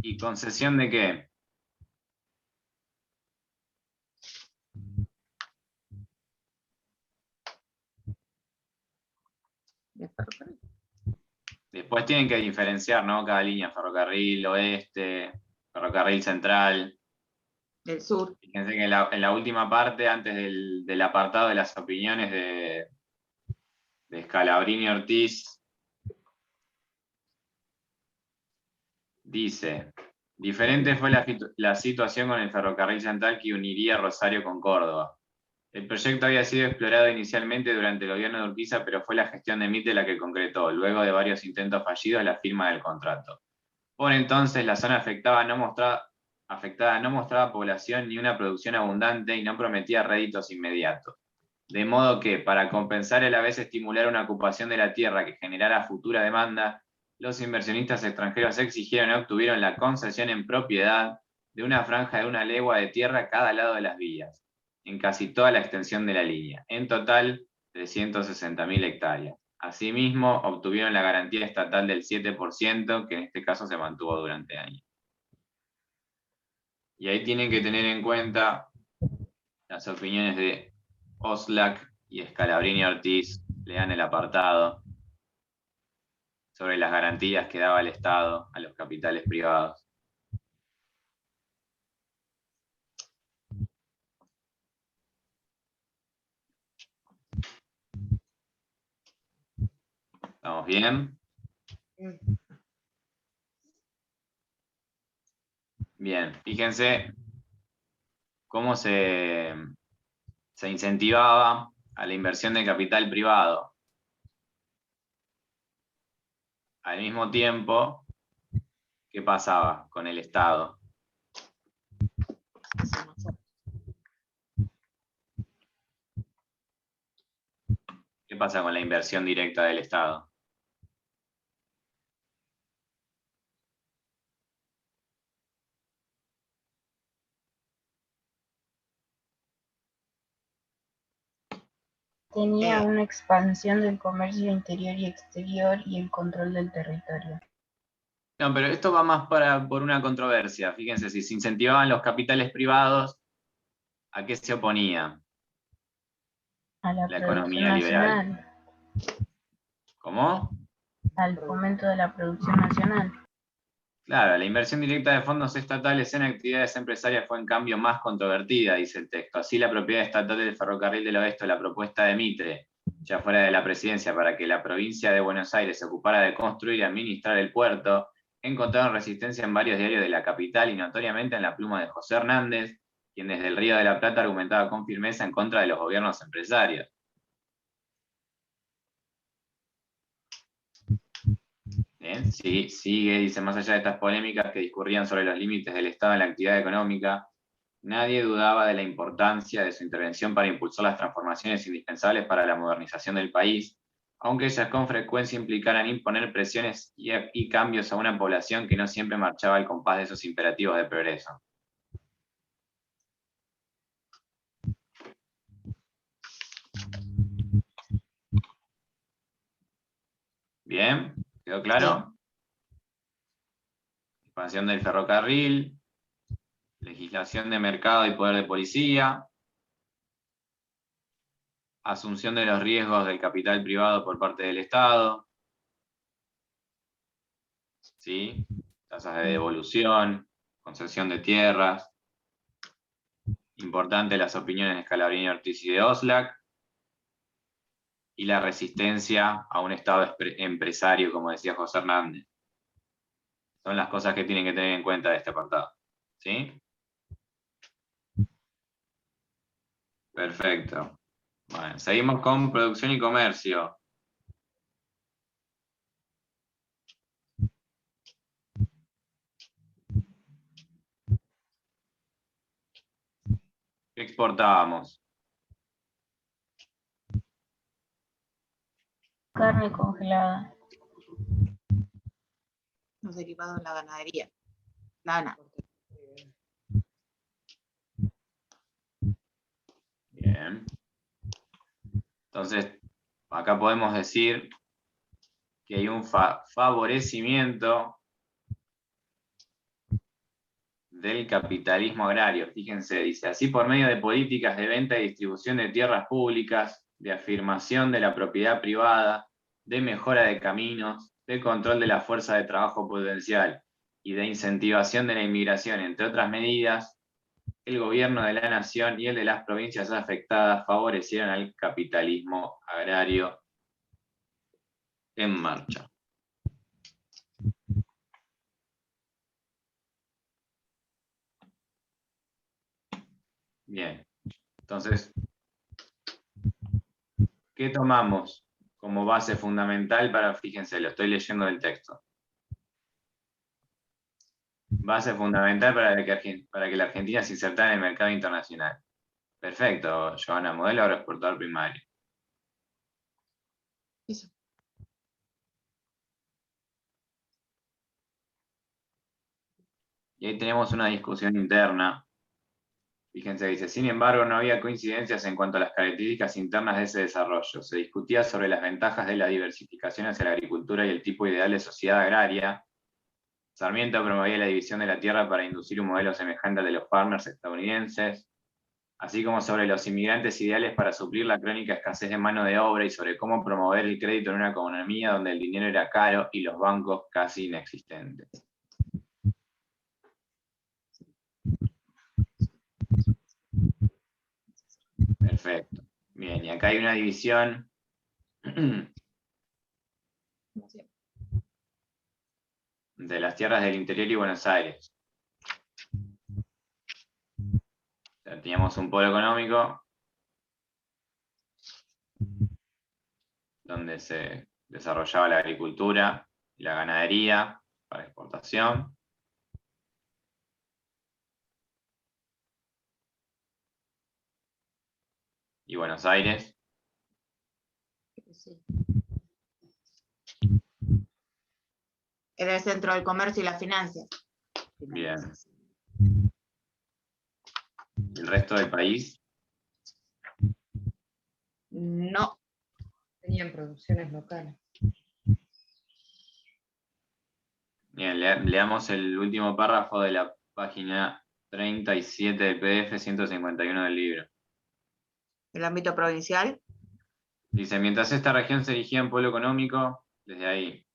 y concesión de qué? Después tienen que diferenciar, ¿no? Cada línea, ferrocarril oeste, ferrocarril central. Del sur. Fíjense que en la última parte, antes del apartado de las opiniones de Scalabrini Ortiz, dice: diferente fue la situación con el ferrocarril central que uniría Rosario con Córdoba. El proyecto había sido explorado inicialmente durante el gobierno de Urquiza, pero fue la gestión de Mitre la que concretó, luego de varios intentos fallidos, la firma del contrato. Por entonces, la zona afectada no mostraba población ni una producción abundante y no prometía réditos inmediatos. De modo que, para compensar y a la vez estimular una ocupación de la tierra que generara futura demanda, los inversionistas extranjeros exigieron y obtuvieron la concesión en propiedad de una franja de 1 legua de tierra a cada lado de las vías, en casi toda la extensión de la línea, en total 360.000 hectáreas. Asimismo, obtuvieron la garantía estatal del 7%, que en este caso se mantuvo durante años. Y ahí tienen que tener en cuenta las opiniones de Oslac y Scalabrini Ortiz, lean el apartado, sobre las garantías que daba el Estado a los capitales privados. ¿Estamos bien? Bien, fíjense cómo se incentivaba a la inversión de capital privado. Al mismo tiempo, ¿qué pasaba con el Estado? ¿Qué pasa con la inversión directa del Estado? Tenía una expansión del comercio interior y exterior y el control del territorio. No, pero esto va más por una controversia. Fíjense, si se incentivaban los capitales privados, ¿a qué se oponía A la economía producción liberal? nacional, ¿Cómo? al fomento de la producción nacional. Claro, la inversión directa de fondos estatales en actividades empresarias fue en cambio más controvertida, dice el texto. Así, la propiedad estatal del Ferrocarril del Oeste, la propuesta de Mitre, ya fuera de la presidencia, para que la provincia de Buenos Aires se ocupara de construir y administrar el puerto, encontraron resistencia en varios diarios de la capital y notoriamente en la pluma de José Hernández, quien desde el Río de la Plata argumentaba con firmeza en contra de los gobiernos empresarios. Bien, sí, sigue, dice, más allá de estas polémicas que discurrían sobre los límites del Estado en la actividad económica, nadie dudaba de la importancia de su intervención para impulsar las transformaciones indispensables para la modernización del país, aunque ellas con frecuencia implicaran imponer presiones y cambios a una población que no siempre marchaba al compás de esos imperativos de progreso. Bien, ¿quedó claro? Sí. Expansión del ferrocarril, legislación de mercado y poder de policía, asunción de los riesgos del capital privado por parte del Estado, ¿sí? Tasas de devolución, concesión de tierras, importante las opiniones de Scalabrini, Ortiz y de Oslac, y la resistencia a un Estado empresario, como decía José Hernández. Son las cosas que tienen que tener en cuenta de este apartado, ¿sí? Perfecto. Bueno, seguimos con producción y comercio. ¿Qué exportábamos? Carne congelada. Los derivados de la ganadería. Lana. Bien. Entonces, acá podemos decir que hay un favorecimiento del capitalismo agrario. Fíjense, dice, así por medio de políticas de venta y distribución de tierras públicas, de afirmación de la propiedad privada, de mejora de caminos, de control de la fuerza de trabajo potencial y de incentivación de la inmigración, entre otras medidas, el gobierno de la nación y el de las provincias afectadas favorecieron al capitalismo agrario en marcha. Bien, entonces, ¿qué tomamos como base fundamental para, fíjense, lo estoy leyendo del texto? Base fundamental para que la Argentina se insertara en el mercado internacional. Perfecto, Joana, modelo agroexportador primario. Eso. Y ahí tenemos una discusión interna. Fíjense, dice, sin embargo, no había coincidencias en cuanto a las características internas de ese desarrollo. Se discutía sobre las ventajas de la diversificación hacia la agricultura y el tipo ideal de sociedad agraria. Sarmiento promovía la división de la tierra para inducir un modelo semejante al de los farmers estadounidenses, así como sobre los inmigrantes ideales para suplir la crónica escasez de mano de obra y sobre cómo promover el crédito en una economía donde el dinero era caro y los bancos casi inexistentes. Perfecto. Bien, y acá hay una división de las tierras del interior y Buenos Aires. O sea, teníamos un polo económico donde se desarrollaba la agricultura y la ganadería para exportación. Y Buenos Aires. Sí. Era el centro del comercio y las finanzas. Bien. ¿El resto del país? No. Tenían producciones locales. Bien, leamos el último párrafo de la página 37 del PDF 151 del libro. El ámbito provincial. Dice, mientras esta región se erigía en polo económico, desde ahí.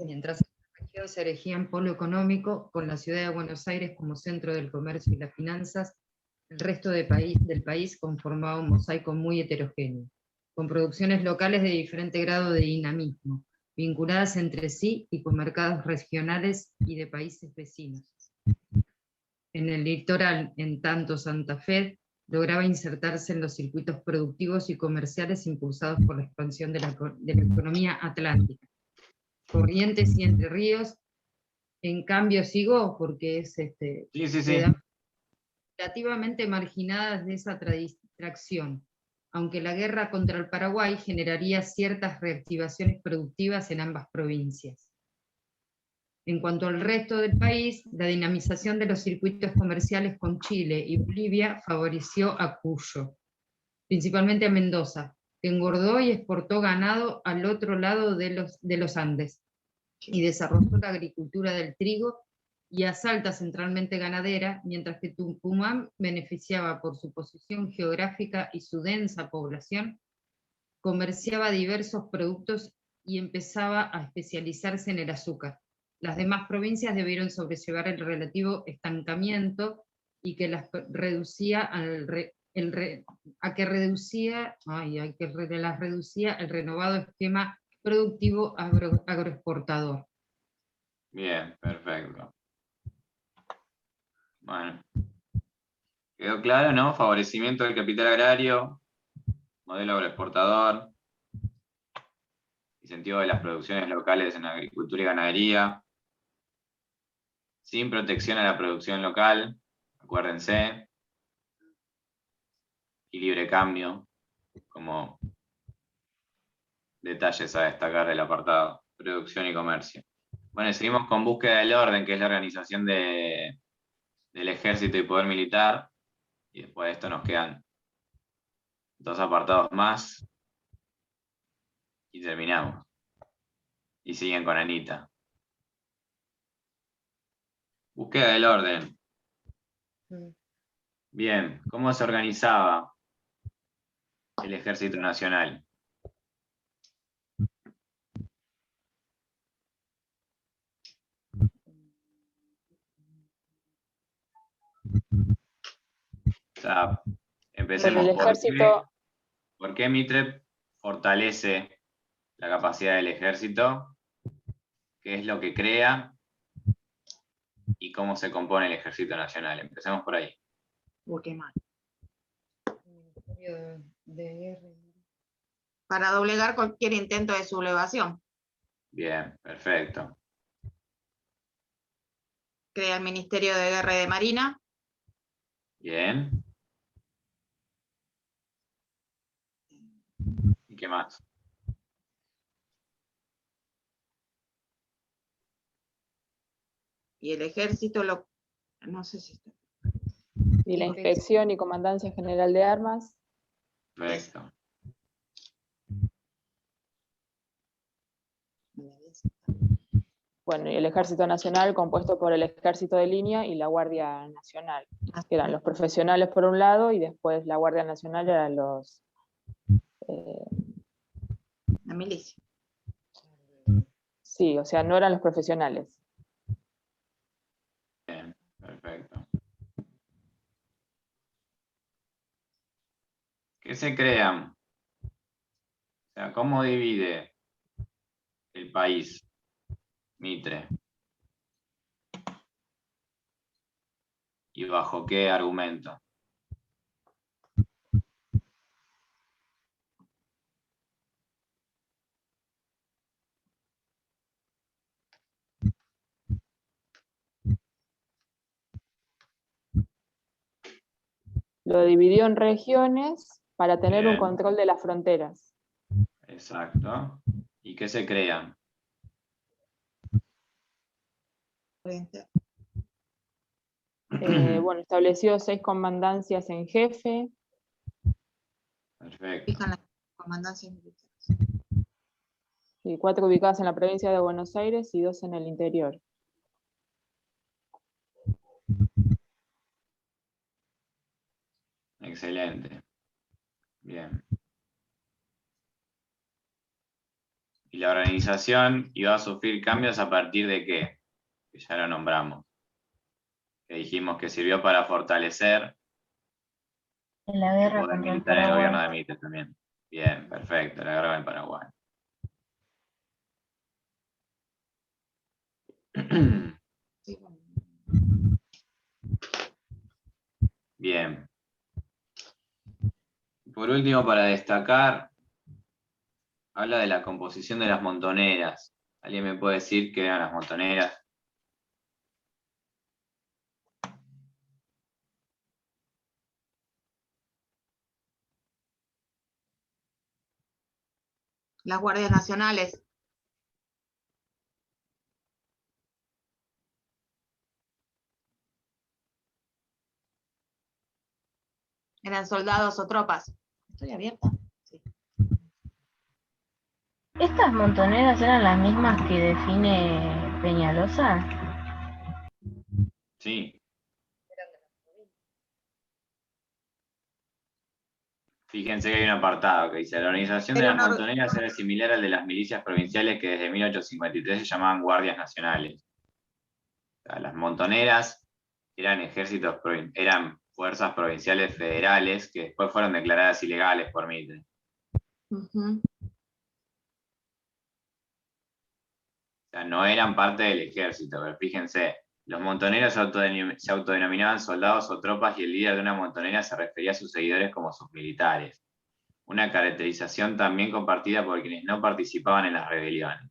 Mientras la región se erigía en polo económico, con la ciudad de Buenos Aires como centro del comercio y las finanzas, el resto del país conformaba un mosaico muy heterogéneo, con producciones locales de diferente grado de dinamismo, vinculadas entre sí y con mercados regionales y de países vecinos, En el litoral, en tanto, Santa Fe lograba insertarse en los circuitos productivos y comerciales impulsados por la expansión de la economía atlántica. Corrientes y Entre Ríos, en cambio, sigo porque es Sí. quedan relativamente marginadas de esa tracción, aunque la guerra contra el Paraguay generaría ciertas reactivaciones productivas en ambas provincias. En cuanto al resto del país, la dinamización de los circuitos comerciales con Chile y Bolivia favoreció a Cuyo, principalmente a Mendoza, que engordó y exportó ganado al otro lado de los Andes, y desarrolló la agricultura del trigo y a Salta centralmente ganadera, mientras que Tucumán beneficiaba por su posición geográfica y su densa población, comerciaba diversos productos y empezaba a especializarse en el azúcar. Las demás provincias debieron sobrellevar el relativo estancamiento y que las reducía las reducía el renovado esquema productivo agroexportador. Bien, perfecto. Bueno. Quedó claro, ¿no? Favorecimiento del capital agrario, modelo agroexportador, incentivo de las producciones locales en agricultura y ganadería, sin protección a la producción local, acuérdense, y libre cambio, como detalles a destacar del apartado, producción y comercio. Bueno, y seguimos con búsqueda del orden, que es la organización del ejército y poder militar, y después de esto nos quedan 2 apartados más, y terminamos. Y siguen con Anita. Búsqueda del orden. Bien, ¿cómo se organizaba el Ejército Nacional? O sea, empecemos Bueno, el ejército... ¿Por qué Mitre fortalece la capacidad del ejército? ¿Qué es lo que crea? ¿Y cómo se compone el Ejército Nacional? Empecemos por ahí. Qué mal. Ministerio de Guerra. Para doblegar cualquier intento de sublevación. Bien, perfecto. Crea el Ministerio de Guerra y de Marina. Bien. ¿Y qué más? Y el ejército no sé si está. Y la Inspección y Comandancia General de Armas. Perfecto. Bueno, y el Ejército Nacional compuesto por el Ejército de Línea y la Guardia Nacional, que eran los profesionales por un lado, y después la Guardia Nacional eran los... La milicia. Sí, o sea, no eran los profesionales. Bien, perfecto. ¿Qué se crean? O sea, ¿cómo divide el país Mitre? ¿Y bajo qué argumento? Lo dividió en regiones para tener un Bien. control de las fronteras. Exacto. ¿Y qué se crean? Bueno, estableció 6 comandancias en jefe. Perfecto. Fijan las comandancias militares. Y 4 ubicadas en la provincia de Buenos Aires y 2 en el interior. Excelente. Bien. ¿Y la organización iba a sufrir cambios a partir de qué? Que ya lo nombramos. Que dijimos que sirvió para fortalecer En la el guerra poder contra el militar en el gobierno de Paraguay. Mitre también. Bien, perfecto. La guerra del Paraguay. Sí, bueno. Bien. Por último, para destacar, habla de la composición de las montoneras. ¿Alguien me puede decir qué eran las montoneras? Las guardias nacionales. Eran soldados o tropas. ¿Estoy abierta? Sí. ¿Estas montoneras eran las mismas que define Peñalosa? Sí. Fíjense que hay un apartado que dice: la organización de Era las una montoneras era similar al de las milicias provinciales que desde 1853 se llamaban guardias nacionales. O sea, las montoneras eran eran fuerzas provinciales federales que después fueron declaradas ilegales por Mitre. Ujú. O sea, no eran parte del ejército, pero fíjense, los montoneros se autodenominaban soldados o tropas y el líder de una montonera se refería a sus seguidores como sus militares. Una caracterización también compartida por quienes no participaban en las rebeliones.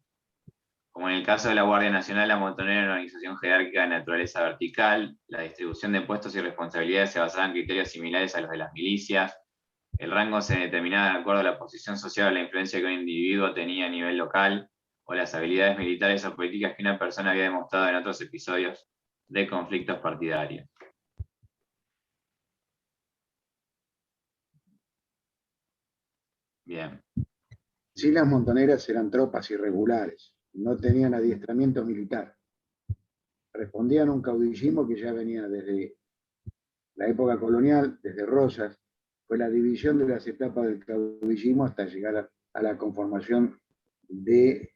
Como en el caso de la Guardia Nacional, la montonera era una organización jerárquica de naturaleza vertical, la distribución de puestos y responsabilidades se basaba en criterios similares a los de las milicias, el rango se determinaba de acuerdo a la posición social o la influencia que un individuo tenía a nivel local, o las habilidades militares o políticas que una persona había demostrado en otros episodios de conflictos partidarios. Bien. Sí, las montoneras eran tropas irregulares, no tenían adiestramiento militar. Respondían a un caudillismo que ya venía desde la época colonial, desde Rosas, fue la división de las etapas del caudillismo hasta llegar a la conformación del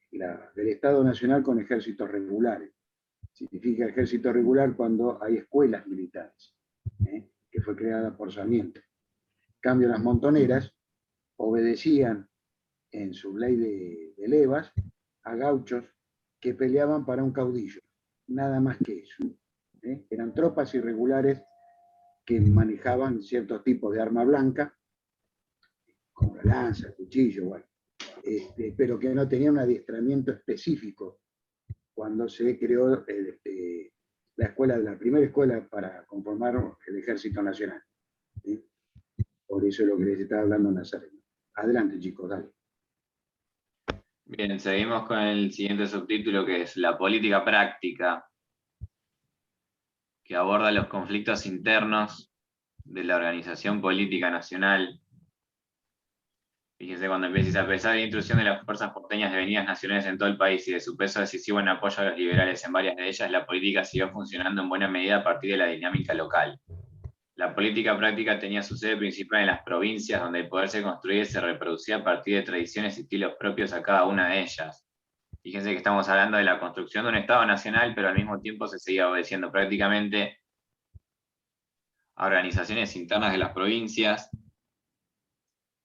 Estado Nacional con ejércitos regulares. Significa ejército regular cuando hay escuelas militares, que fue creada por Sarmiento. En cambio, las montoneras obedecían en su ley de levas a gauchos que peleaban para un caudillo, nada más que eso. Eran tropas irregulares que manejaban ciertos tipos de arma blanca, como la lanza, el cuchillo, bueno, pero que no tenían un adiestramiento específico cuando se creó la primera escuela para conformar el Ejército Nacional. Por eso es lo que les estaba hablando Nazareno. Adelante, chicos, dale. Bien, seguimos con el siguiente subtítulo, que es la política práctica, que aborda los conflictos internos de la organización política nacional. Fíjense, cuando empieza: a pesar de la intrusión de las fuerzas porteñas devenidas nacionales en todo el país y de su peso decisivo en apoyo a los liberales en varias de ellas, la política siguió funcionando en buena medida a partir de la dinámica local. La política práctica tenía su sede principal en las provincias, donde el poder se construía y se reproducía a partir de tradiciones y estilos propios a cada una de ellas. Fíjense que estamos hablando de la construcción de un Estado nacional, pero al mismo tiempo se seguía obedeciendo prácticamente a organizaciones internas de las provincias,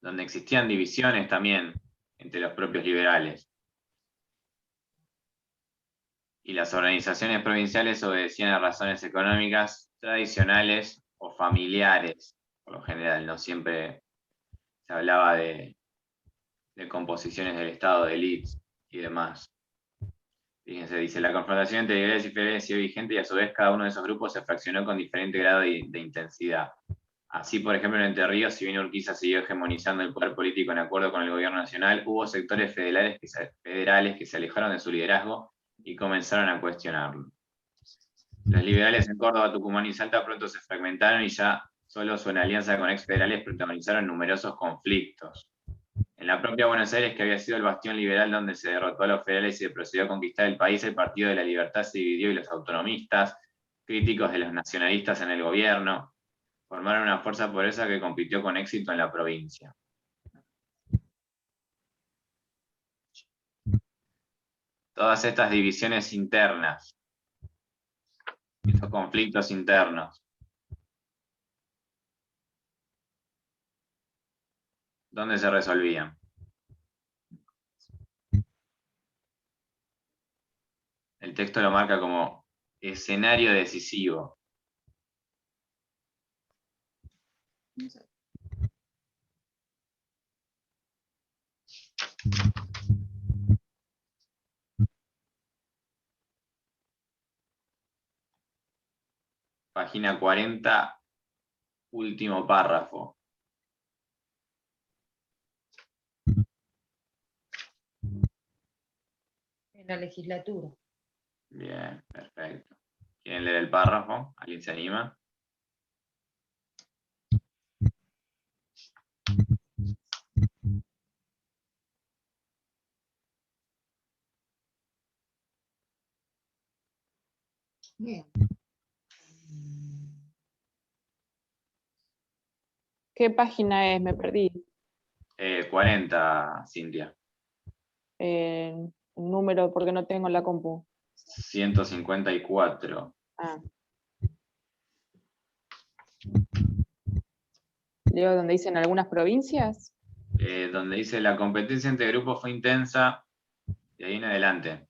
donde existían divisiones también entre los propios liberales. Y las organizaciones provinciales obedecían a razones económicas tradicionales o familiares, por lo general. No siempre se hablaba de composiciones del Estado, de élites y demás. Fíjense, dice: la confrontación entre liberales y federales siguió vigente y a su vez cada uno de esos grupos se fraccionó con diferente grado de intensidad. Así, por ejemplo, en Entre Ríos, si bien Urquiza siguió hegemonizando el poder político en acuerdo con el gobierno nacional, hubo sectores federales que se alejaron de su liderazgo y comenzaron a cuestionarlo. Los liberales en Córdoba, Tucumán y Salta pronto se fragmentaron y ya solo su alianza con ex-federales protagonizaron numerosos conflictos. En la propia Buenos Aires, que había sido el bastión liberal donde se derrotó a los federales y se procedió a conquistar el país, el Partido de la Libertad se dividió y los autonomistas, críticos de los nacionalistas en el gobierno, formaron una fuerza poderosa que compitió con éxito en la provincia. Todas estas divisiones internas, estos conflictos internos, ¿dónde se resolvían? El texto lo marca como escenario decisivo. Página 40, último párrafo. En la legislatura. Bien, perfecto. ¿Quieren leer el párrafo? ¿Alguien se anima? Bien. ¿Qué página es? Me perdí. 40, Cintia. Un número porque no tengo la compu. 154. Ah. Leo donde dicen algunas provincias. Donde dice la competencia entre grupos fue intensa, de ahí en adelante.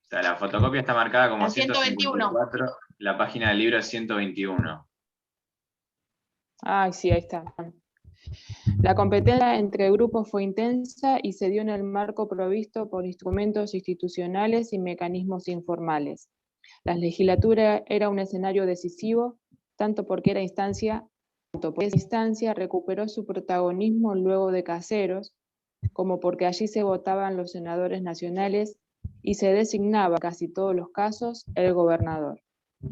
O sea, la fotocopia está marcada como La 121. 154, la página del libro es 121. Ay, sí, ahí está. La competencia entre grupos fue intensa y se dio en el marco provisto por instrumentos institucionales y mecanismos informales. La legislatura era un escenario decisivo, tanto porque esa instancia recuperó su protagonismo luego de Caseros, como porque allí se votaban los senadores nacionales y se designaba en casi todos los casos el gobernador.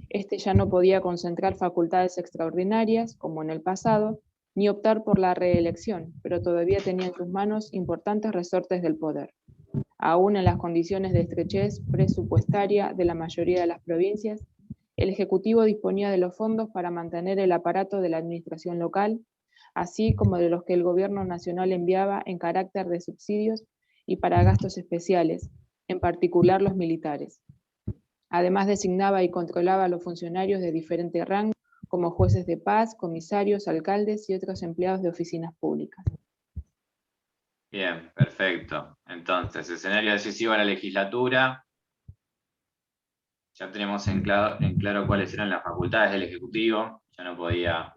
Este ya no podía concentrar facultades extraordinarias, como en el pasado, ni optar por la reelección, pero todavía tenía en sus manos importantes resortes del poder. Aún en las condiciones de estrechez presupuestaria de la mayoría de las provincias, el Ejecutivo disponía de los fondos para mantener el aparato de la administración local, así como de los que el Gobierno Nacional enviaba en carácter de subsidios y para gastos especiales, en particular los militares. Además designaba y controlaba a los funcionarios de diferente rango, como jueces de paz, comisarios, alcaldes y otros empleados de oficinas públicas. Bien, perfecto. Entonces, escenario decisivo a la legislatura. Ya tenemos en claro cuáles eran las facultades del Ejecutivo. Ya no podía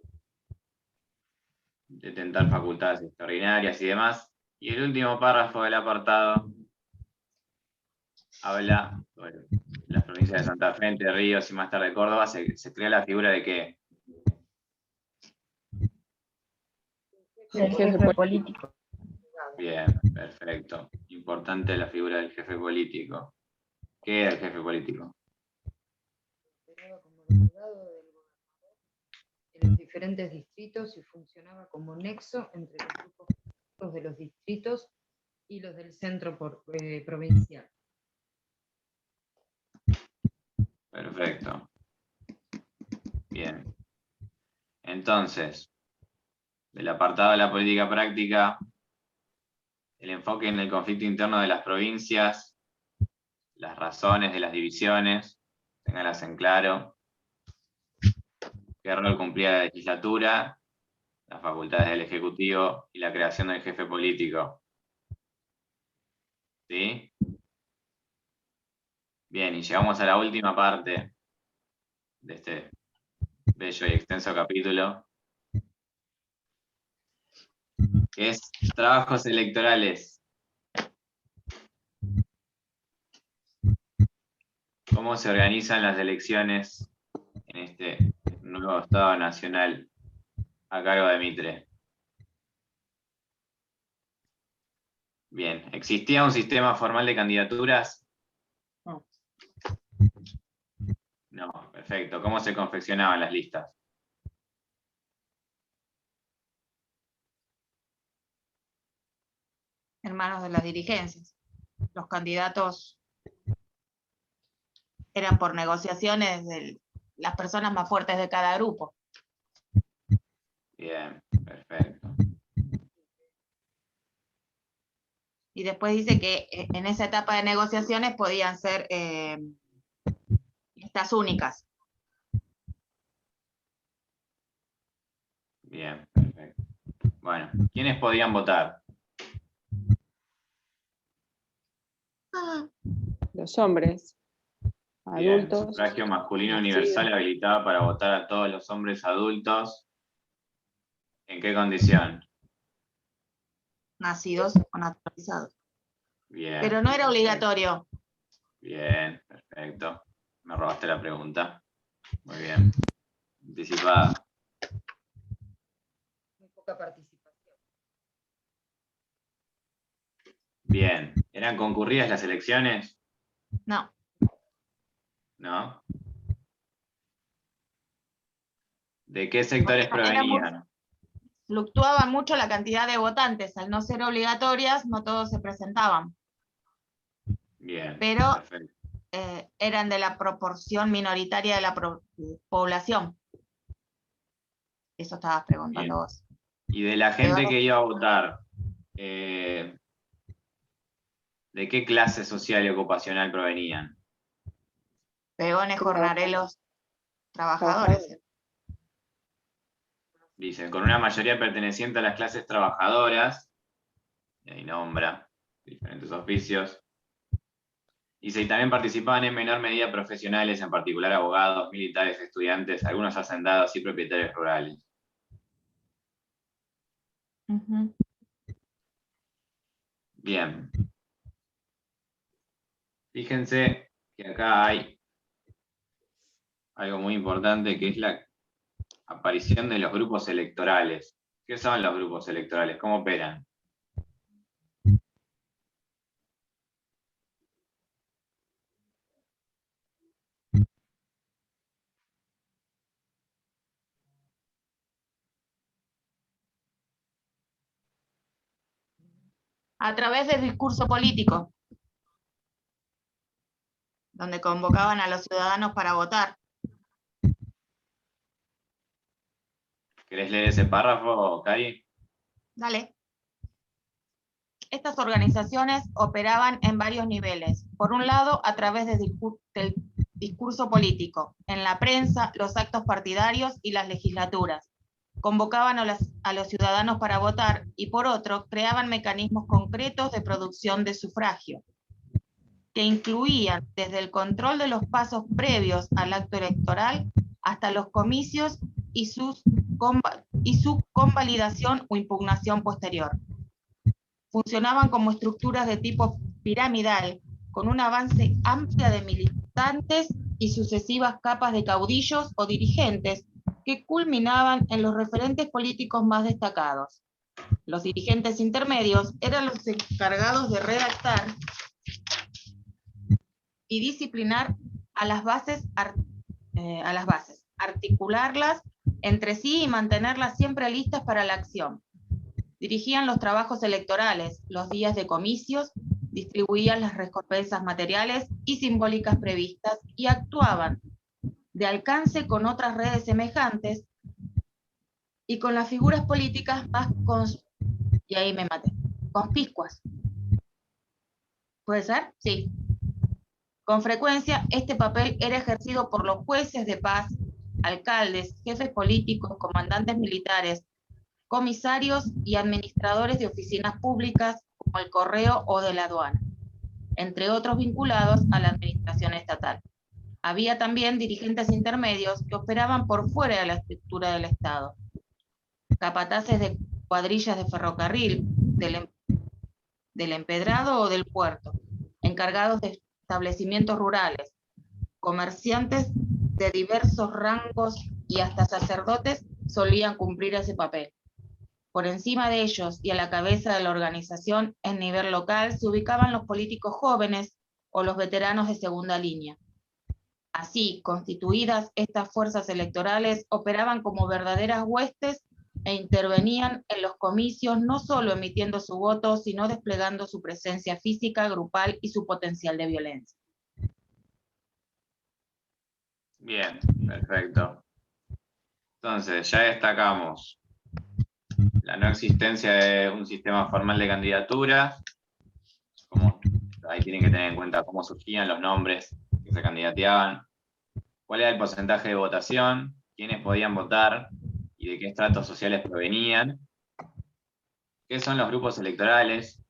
detentar facultades extraordinarias y demás. Y el último párrafo del apartado habla sobre las provincias de Santa Fe, Entre Ríos y más tarde Córdoba. Se crea la figura de qué. Del jefe político. Bien, perfecto. Importante la figura del jefe político. ¿Qué era el jefe político? Como delegado del gobernador en los diferentes distritos y funcionaba como nexo entre los grupos políticos de los distritos y los del centro provincial. Perfecto. Bien. Entonces, del apartado de la política práctica, el enfoque en el conflicto interno de las provincias, las razones de las divisiones, ténganlas en claro, qué rol cumplía la legislatura, las facultades del Ejecutivo y la creación del jefe político. ¿Sí? Bien, y llegamos a la última parte de este bello y extenso capítulo, que es trabajos electorales. ¿Cómo se organizan las elecciones en este nuevo Estado Nacional a cargo de Mitre? Bien, ¿existía un sistema formal de candidaturas? No. No, perfecto. ¿Cómo se confeccionaban las listas? En manos de las dirigencias. Los candidatos eran por negociaciones de las personas más fuertes de cada grupo. Bien, perfecto. Y después dice que en esa etapa de negociaciones podían ser listas únicas. Bien, perfecto. Bueno, ¿quiénes podían votar? Los hombres Bien, adultos. sufragio masculino nacidos. universal habilitado para votar a todos los hombres adultos. ¿En qué condición? Nacidos o naturalizados. Bien. Pero no era obligatorio. Bien, perfecto. Me robaste la pregunta. Muy bien. Anticipada. Muy poca participación. Bien. ¿Eran concurridas las elecciones? No. ¿No? ¿De qué sectores provenían? Fluctuaba mucho la cantidad de votantes. Al no ser obligatorias, no todos se presentaban. Bien, Pero perfecto. eran de la proporción minoritaria de la población. Eso estabas preguntando Bien. vos. Y de la gente que iba a votar, ¿de qué clase social y ocupacional provenían? Peones, jornaleros, trabajadores. Dicen, con una mayoría perteneciente a las clases trabajadoras, y ahí nombra diferentes oficios. Dice, y también participaban en menor medida profesionales, en particular abogados, militares, estudiantes, algunos hacendados y propietarios rurales. Ujú. Bien. Fíjense que acá hay algo muy importante, que es la aparición de los grupos electorales. ¿Qué son los grupos electorales? ¿Cómo operan? A través del discurso político, donde convocaban a los ciudadanos para votar. ¿Querés leer ese párrafo, Cari? Dale. Estas organizaciones operaban en varios niveles. Por un lado, a través del discurso político, en la prensa, los actos partidarios y las legislaturas. Convocaban a los ciudadanos para votar y por otro, creaban mecanismos concretos de producción de sufragio, que incluían desde el control de los pasos previos al acto electoral hasta los comicios y su convalidación o impugnación posterior. Funcionaban como estructuras de tipo piramidal, con un avance amplio de militantes y sucesivas capas de caudillos o dirigentes que culminaban en los referentes políticos más destacados. Los dirigentes intermedios eran los encargados de redactar y disciplinar a las bases, articularlas entre sí y mantenerlas siempre listas para la acción. Dirigían los trabajos electorales, los días de comicios, distribuían las recompensas materiales y simbólicas previstas y actuaban de alcance con otras redes semejantes y con las figuras políticas más conspicuas. ¿Puede ser? Sí. Con frecuencia, este papel era ejercido por los jueces de paz, alcaldes, jefes políticos, comandantes militares, comisarios y administradores de oficinas públicas como el correo o de la aduana, entre otros vinculados a la administración estatal. Había también dirigentes intermedios que operaban por fuera de la estructura del Estado, capataces de cuadrillas de ferrocarril, del empedrado o del puerto, encargados de establecimientos rurales, comerciantes de diversos rangos y hasta sacerdotes solían cumplir ese papel. Por encima de ellos y a la cabeza de la organización en nivel local se ubicaban los políticos jóvenes o los veteranos de segunda línea. Así, constituidas, estas fuerzas electorales operaban como verdaderas huestes e intervenían en los comicios no solo emitiendo su voto, sino desplegando su presencia física, grupal y su potencial de violencia. Bien, perfecto. Entonces, ya destacamos la no existencia de un sistema formal de candidaturas, como ahí tienen que tener en cuenta cómo surgían los nombres que se candidateaban, cuál era el porcentaje de votación, quiénes podían votar y de qué estratos sociales provenían, qué son los grupos electorales,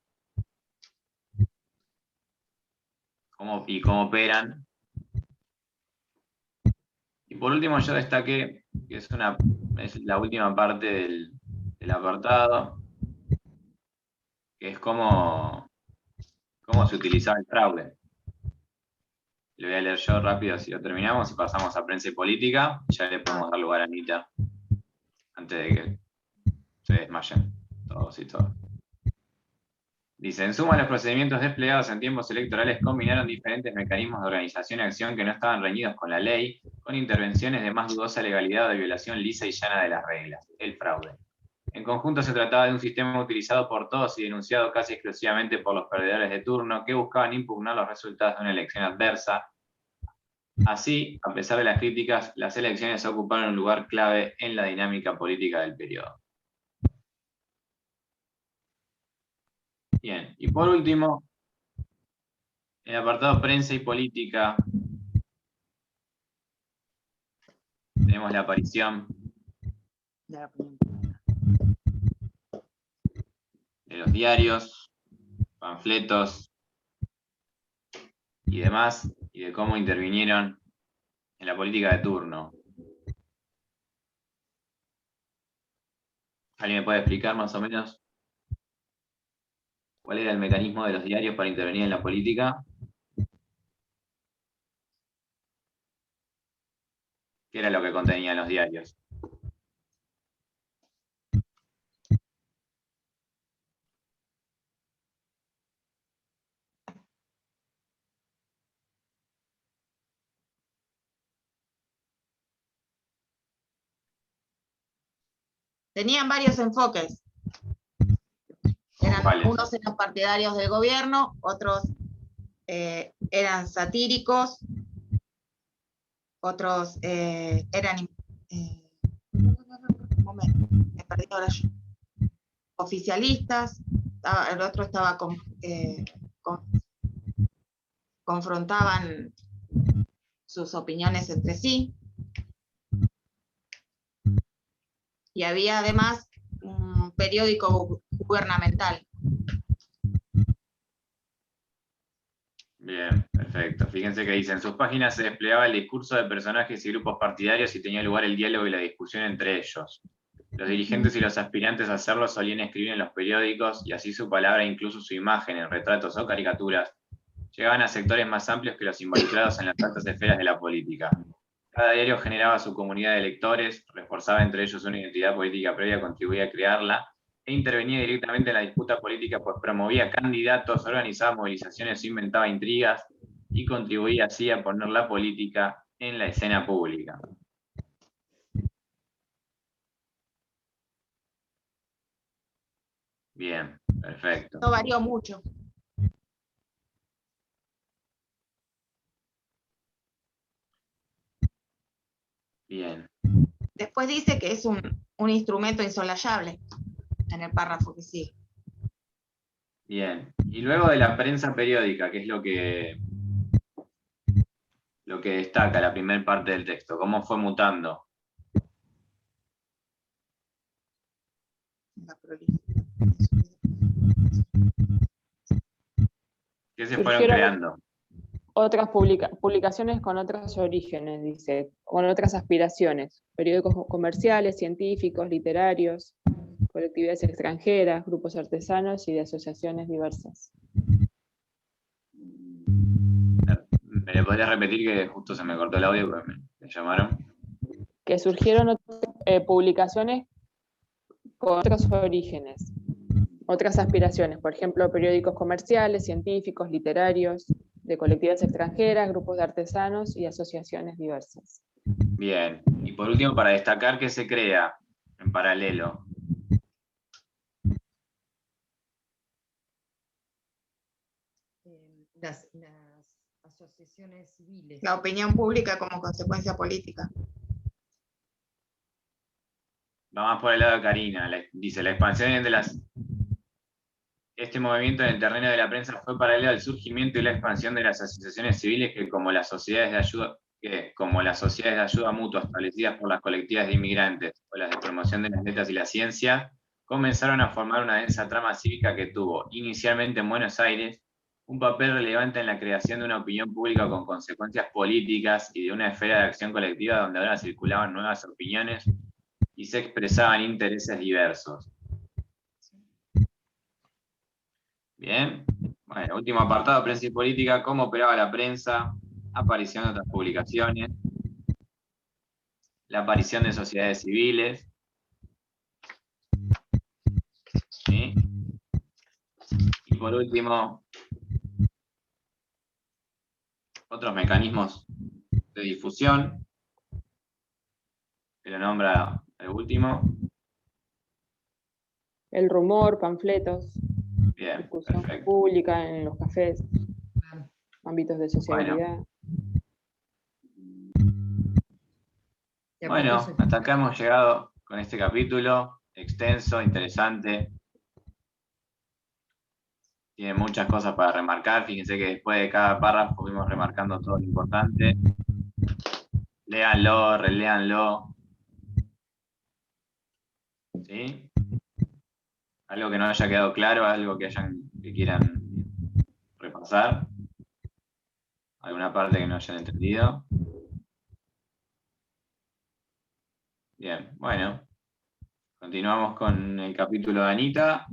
cómo operan. Y por último yo destaqué, que es la última parte del apartado, que es cómo se utilizaba el fraude. Lo voy a leer yo rápido, así lo terminamos, y pasamos a prensa y política. Ya le podemos dar lugar a Anita, antes de que se desmayen todos y todas. Dice, en suma, los procedimientos desplegados en tiempos electorales combinaron diferentes mecanismos de organización y acción que no estaban reñidos con la ley, con intervenciones de más dudosa legalidad o de violación lisa y llana de las reglas, el fraude. En conjunto se trataba de un sistema utilizado por todos y denunciado casi exclusivamente por los perdedores de turno que buscaban impugnar los resultados de una elección adversa. Así, a pesar de las críticas, las elecciones ocuparon un lugar clave en la dinámica política del periodo. Bien, y por último, en el apartado prensa y política, tenemos la aparición de los diarios, panfletos y demás, y de cómo intervinieron en la política de turno. ¿Alguien me puede explicar más o menos cuál era el mecanismo de los diarios para intervenir en la política? ¿Qué era lo que contenían los diarios? Tenían varios enfoques. ¿Cuáles? Unos eran partidarios del gobierno, otros eran satíricos, otros eran un momento, me perdí ahora yo. Oficialistas, el otro estaba confrontaban sus opiniones entre sí. Y había además un periódico gubernamental. Bien, perfecto. Fíjense que dice, en sus páginas se desplegaba el discurso de personajes y grupos partidarios y tenía lugar el diálogo y la discusión entre ellos. Los dirigentes y los aspirantes a hacerlo solían escribir en los periódicos y así su palabra, incluso su imagen en retratos o caricaturas, llegaban a sectores más amplios que los involucrados en las altas esferas de la política. Cada diario generaba su comunidad de lectores, reforzaba entre ellos una identidad política previa, contribuía a crearla, e intervenía directamente en la disputa política, pues promovía candidatos, organizaba movilizaciones, inventaba intrigas, y contribuía así a poner la política en la escena pública. Bien, perfecto. No varió mucho. Bien. Después dice que es un instrumento insolayable, en el párrafo que sigue. Bien. Y luego de la prensa periódica, que es lo que destaca la primera parte del texto, ¿cómo fue mutando? ¿Qué se fueron creando? Otras publicaciones con otros orígenes, dice, con otras aspiraciones, periódicos comerciales, científicos, literarios, colectividades extranjeras, grupos artesanos y de asociaciones diversas. ¿Me le podrías repetir que justo se me cortó el audio porque me llamaron? Que surgieron publicaciones con otros orígenes, otras aspiraciones, por ejemplo, periódicos comerciales, científicos, literarios, de colectividades extranjeras, grupos de artesanos y asociaciones diversas. Bien, y por último, para destacar que se crea en paralelo. Las asociaciones civiles. La opinión pública como consecuencia política. Va más por el lado de Karina, dice, la expansión de este movimiento en el terreno de la prensa fue paralelo al surgimiento y la expansión de las asociaciones civiles que, como las sociedades de ayuda mutua establecidas por las colectividades de inmigrantes o las de promoción de las letras y la ciencia, comenzaron a formar una densa trama cívica que tuvo, inicialmente en Buenos Aires, un papel relevante en la creación de una opinión pública con consecuencias políticas y de una esfera de acción colectiva donde ahora circulaban nuevas opiniones y se expresaban intereses diversos. Bien, bueno, último apartado, prensa y política, cómo operaba la prensa, aparición de otras publicaciones, la aparición de sociedades civiles, ¿sí? Y por último, otros mecanismos de difusión, que lo nombra el último. El rumor, panfletos, Bien, discusión perfecto. pública en los cafés, Claro. ámbitos de sociabilidad. De Bueno, acuerdo, hasta acá hemos llegado con este capítulo, extenso, interesante. Tiene muchas cosas para remarcar, fíjense que después de cada párrafo fuimos remarcando todo lo importante. Léanlo, reléanlo. ¿Sí? Algo que no haya quedado claro, algo que quieran repasar. Alguna parte que no hayan entendido. Bien, bueno. Continuamos con el capítulo de Anita.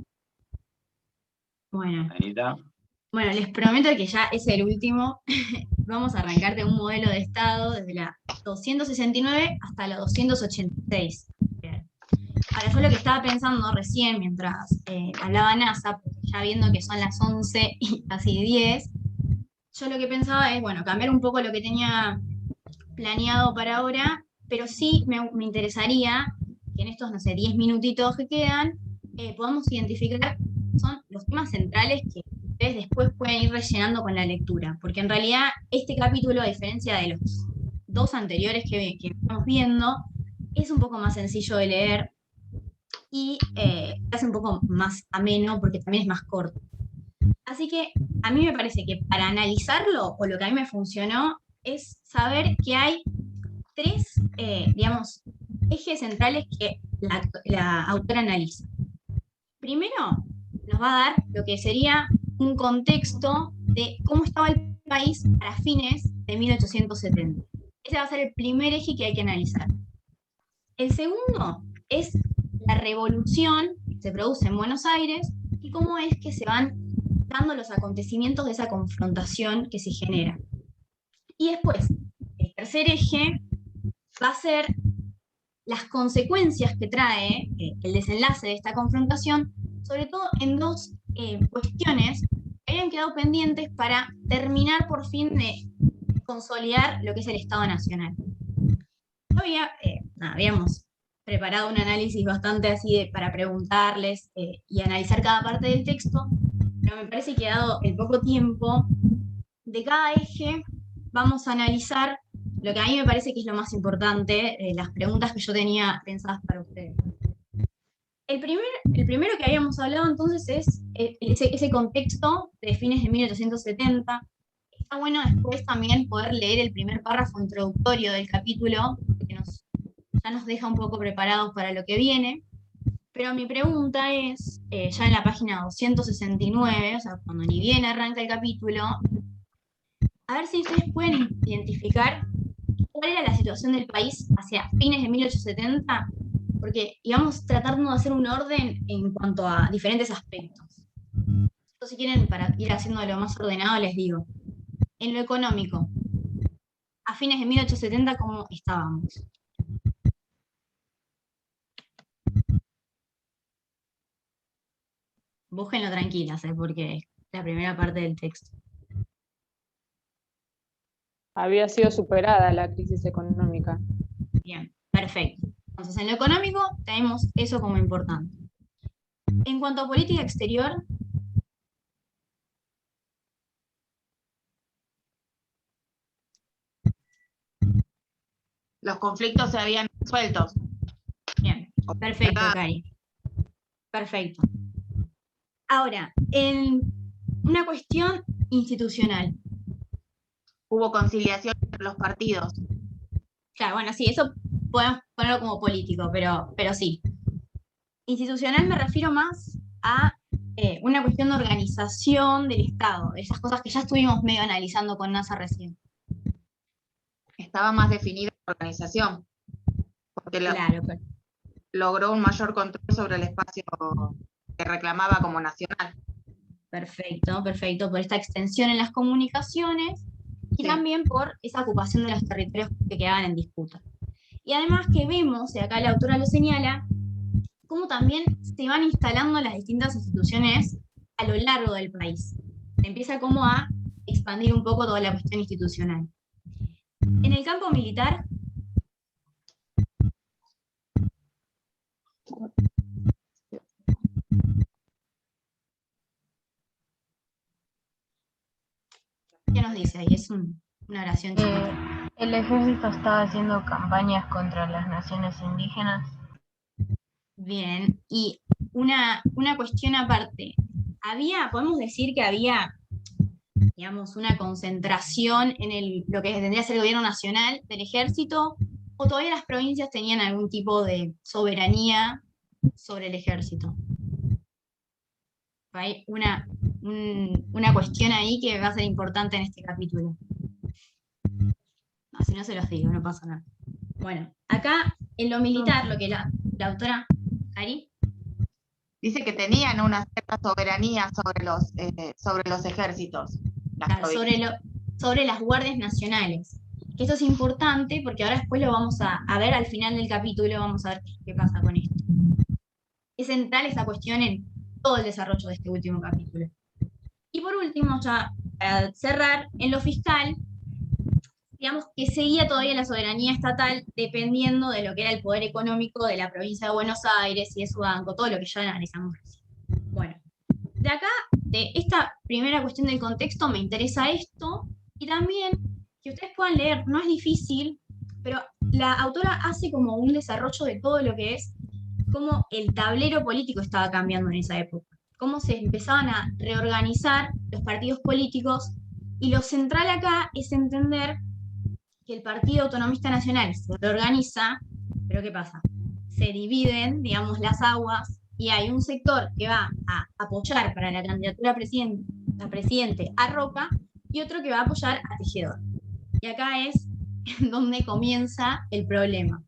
Bueno, Anita. bueno, les prometo que ya es el último. Vamos a arrancar de un modelo de Estado desde la 269 hasta la 286. Bien. Ahora, yo lo que estaba pensando recién mientras hablaba NASA, porque ya viendo que son las 11 y casi 10, yo lo que pensaba es, bueno, cambiar un poco lo que tenía planeado para ahora, pero sí me interesaría que en estos, no sé, 10 minutitos que quedan, podamos identificar son los temas centrales que ustedes después pueden ir rellenando con la lectura, porque en realidad este capítulo, a diferencia de los dos anteriores que estamos viendo, es un poco más sencillo de leer y se hace un poco más ameno porque también es más corto. Así que a mí me parece que para analizarlo, o lo que a mí me funcionó, es saber que hay tres, digamos, ejes centrales que la autora analiza. Primero, nos va a dar lo que sería un contexto de cómo estaba el país a fines de 1870. Ese va a ser el primer eje que hay que analizar. El segundo es la revolución que se produce en Buenos Aires y cómo es que se van dando los acontecimientos de esa confrontación que se genera. Y después, el tercer eje va a ser las consecuencias que trae el desenlace de esta confrontación, sobre todo en dos cuestiones que habían quedado pendientes para terminar por fin de consolidar lo que es el Estado Nacional. Habíamos preparado un análisis bastante así para preguntarles y analizar cada parte del texto, pero me parece que dado el poco tiempo de cada eje, vamos a analizar lo que a mí me parece que es lo más importante, las preguntas que yo tenía pensadas para ustedes. El primero que habíamos hablado entonces es ese contexto de fines de 1870. Está bueno después también poder leer el primer párrafo introductorio del capítulo, que ya nos deja un poco preparados para lo que viene. Pero mi pregunta es, ya en la página 269, o sea, cuando ni bien arranca el capítulo, a ver si ustedes pueden identificar cuál era la situación del país hacia fines de 1870, porque íbamos tratando de hacer un orden en cuanto a diferentes aspectos. Entonces, si quieren, para ir haciendo lo más ordenado, les digo. En lo económico, a fines de 1870, ¿cómo estábamos? Búsquenlo tranquilas, porque es la primera parte del texto. Había sido superada la crisis económica. Bien, perfecto. Entonces, en lo económico tenemos eso como importante. En cuanto a política exterior, Los conflictos se habían resuelto. bien, perfecto, Cari. Perfecto. Ahora, en una cuestión institucional. Hubo conciliación entre los partidos. Claro, bueno, sí, eso podemos ponerlo como político, pero sí. Institucional me refiero más a una cuestión de organización del Estado, de esas cosas que ya estuvimos medio analizando con NASA recién. Estaba más definida la organización, porque Claro, logró un mayor control sobre el espacio que reclamaba como nacional. perfecto, perfecto, por esta extensión en las comunicaciones y Sí. también por esa ocupación de los territorios que quedaban en disputa. Y además que vemos, y acá la autora lo señala, cómo también se van instalando las distintas instituciones a lo largo del país. Se empieza como a expandir un poco toda la cuestión institucional. En el campo militar, ¿qué nos dice ahí? Es una oración chiquita. El ejército estaba haciendo campañas contra las naciones indígenas. Bien, y una cuestión aparte. Podemos decir que había, digamos, una concentración en lo que tendría que ser el gobierno nacional del ejército, o todavía las provincias tenían algún tipo de soberanía sobre el ejército. Hay una cuestión ahí que va a ser importante en este capítulo. No, si no se los digo, no pasa nada. Bueno, acá en lo militar, lo que la autora Cari Dice que tenían una cierta soberanía sobre los ejércitos. sobre las guardias nacionales. Esto es importante porque ahora después lo vamos a ver al final del capítulo, vamos a ver qué pasa con esto. Es central esa cuestión en todo el desarrollo de este último capítulo. Y por último, ya para cerrar, en lo fiscal, digamos que seguía todavía la soberanía estatal dependiendo de lo que era el poder económico de la provincia de Buenos Aires y de su banco, todo lo que ya analizamos recién. Bueno, de acá, de esta primera cuestión del contexto, me interesa esto, y también que ustedes puedan leer, no es difícil, pero la autora hace como un desarrollo de todo lo que es cómo el tablero político estaba cambiando en esa época, cómo se empezaban a reorganizar los partidos políticos, y lo central acá es entender que el Partido Autonomista Nacional se reorganiza, pero ¿qué pasa? Se dividen, digamos, las aguas, y hay un sector que va a apoyar para la candidatura a presidente a Roca, y otro que va a apoyar a Tejedor. Y acá es donde comienza el problema.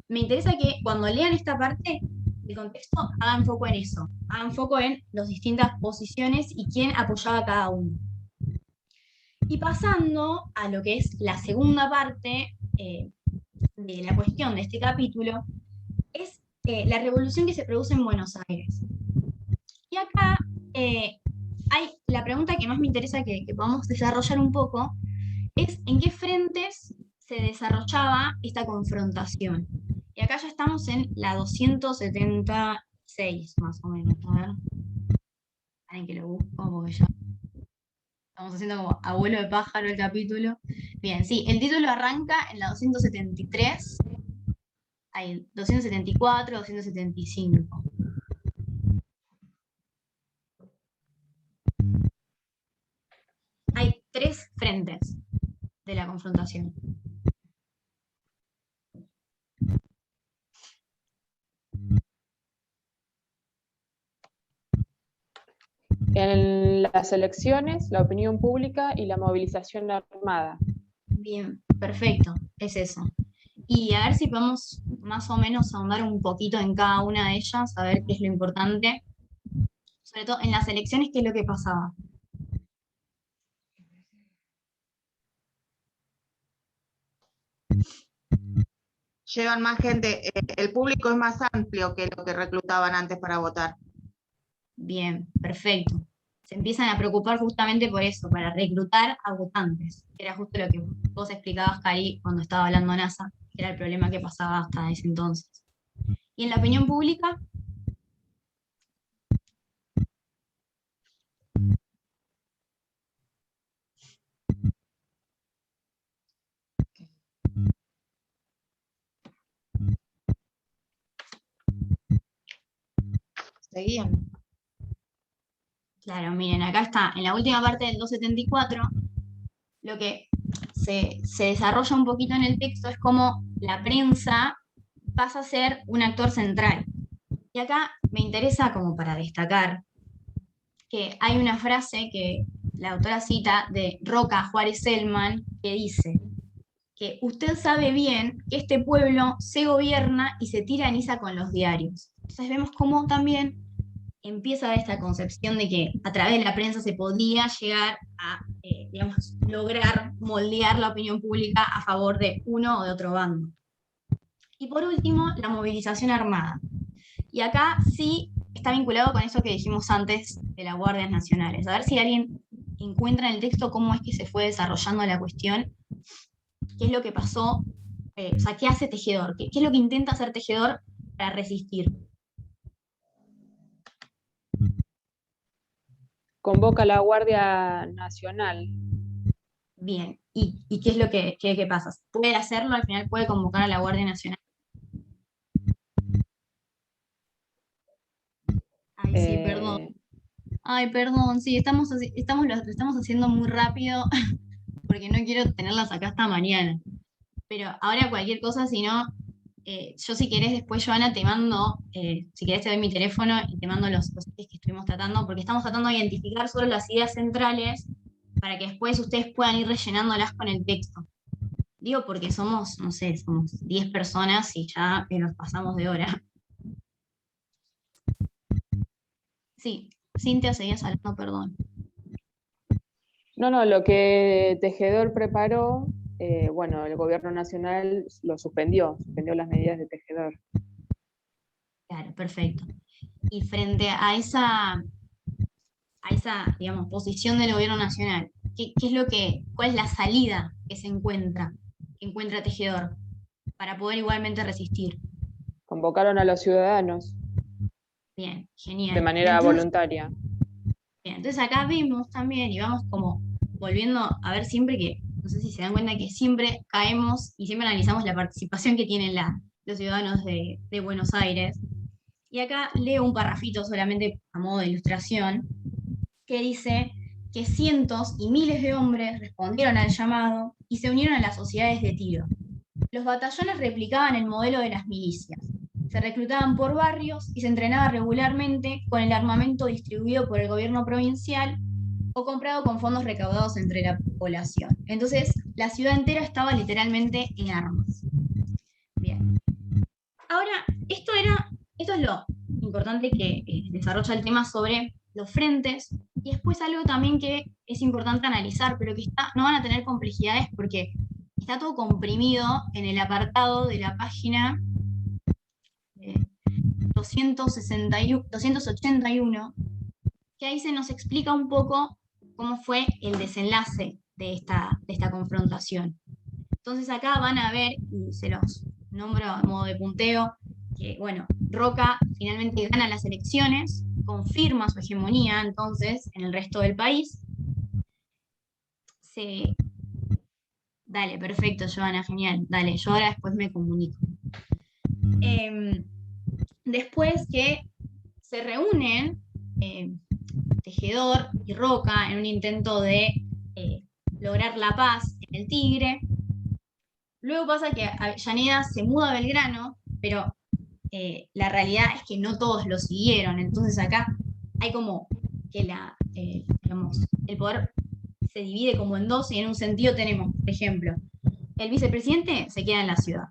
Me interesa que cuando lean esta parte del contexto hagan foco en eso, hagan foco en las distintas posiciones y quién apoyaba a cada uno. Y pasando a lo que es la segunda parte de la cuestión de este capítulo, es la revolución que se produce en Buenos Aires. Y acá hay la pregunta que más me interesa que podamos desarrollar un poco, es en qué frentes se desarrollaba esta confrontación. Y acá ya estamos en la 276, más o menos. A ver. Alguien que lo busco, porque ya estamos haciendo como abuelo de pájaro el capítulo. Bien, sí, el título arranca en la 273, hay 274, 275. Hay 3 frentes de la confrontación. En las elecciones, la opinión pública y la movilización armada. Bien, perfecto, es eso. Y a ver si podemos más o menos ahondar un poquito en cada una de ellas, a ver qué es lo importante. Sobre todo en las elecciones, qué es lo que pasaba. Llevan más gente, el público es más amplio que lo que reclutaban antes para votar. Bien, perfecto. Se empiezan a preocupar justamente por eso, para reclutar a votantes. Era justo lo que vos explicabas, Cari, cuando estaba hablando NASA, que era el problema que pasaba hasta ese entonces. ¿Y en la opinión pública? Seguían. Claro, miren, acá está, en la última parte del 274, lo que se desarrolla un poquito en el texto es cómo la prensa pasa a ser un actor central. Y acá me interesa, como para destacar, que hay una frase que la autora cita de Roca Juárez Selman, que dice que usted sabe bien que este pueblo se gobierna y se tiraniza con los diarios. Entonces vemos cómo también empieza a haber esta concepción de que a través de la prensa se podía llegar a, digamos, lograr moldear la opinión pública a favor de uno o de otro bando. Y por último, la movilización armada. Y acá sí está vinculado con eso que dijimos antes de las guardias nacionales. A ver si alguien encuentra en el texto cómo es que se fue desarrollando la cuestión, qué es lo que pasó, o sea, qué hace Tejedor, qué es lo que intenta hacer Tejedor para resistir. Convoca a la Guardia Nacional. Bien, ¿y qué es lo que pasa? ¿Puede hacerlo? Al final puede convocar a la Guardia Nacional. Ay, sí, perdón. Ay, perdón, sí, lo estamos haciendo muy rápido porque no quiero tenerlas acá hasta mañana. Pero ahora cualquier cosa, si no, yo si querés después, Joana, te mando, si querés te doy mi teléfono y te mando los ejes que estuvimos tratando, porque estamos tratando de identificar solo las ideas centrales para que después ustedes puedan ir rellenándolas con el texto. Digo porque somos, no sé, somos 10 personas y ya nos pasamos de hora. Sí, Cintia, seguías hablando, perdón. No, lo que Tejedor preparó, bueno, el gobierno nacional lo suspendió las medidas de Tejedor. Claro, perfecto. Y frente a esa, digamos, posición del gobierno nacional, ¿cuál es la salida que encuentra Tejedor para poder igualmente resistir? Convocaron a los ciudadanos. Bien, genial. De manera voluntaria. Bien, entonces acá vemos también, y vamos como volviendo a ver siempre que, no sé si se dan cuenta que siempre caemos y siempre analizamos la participación que tienen los ciudadanos de Buenos Aires. Y acá leo un parrafito solamente a modo de ilustración, que dice que cientos y miles de hombres respondieron al llamado y se unieron a las sociedades de tiro. Los batallones replicaban el modelo de las milicias. Se reclutaban por barrios y se entrenaba regularmente con el armamento distribuido por el gobierno provincial o comprado con fondos recaudados entre la población. Entonces, la ciudad entera estaba literalmente en armas. Bien. Ahora, esto es lo importante que desarrolla el tema sobre los frentes, y después algo también que es importante analizar, pero que no van a tener complejidades porque está todo comprimido en el apartado de la página 281, que ahí se nos explica un poco cómo fue el desenlace de esta confrontación. Entonces acá van a ver, y se los nombro a modo de punteo, que bueno, Roca finalmente gana las elecciones, confirma su hegemonía entonces en el resto del país. Dale, perfecto, Joana, genial. Dale, yo ahora después me comunico. Después que se reúnen Tejedor y Roca en un intento de lograr la paz en el Tigre. Luego pasa que Avellaneda se muda a Belgrano, pero la realidad es que no todos lo siguieron. Entonces acá hay como que digamos, el poder se divide como en dos, y en un sentido tenemos, por ejemplo, el vicepresidente se queda en la ciudad,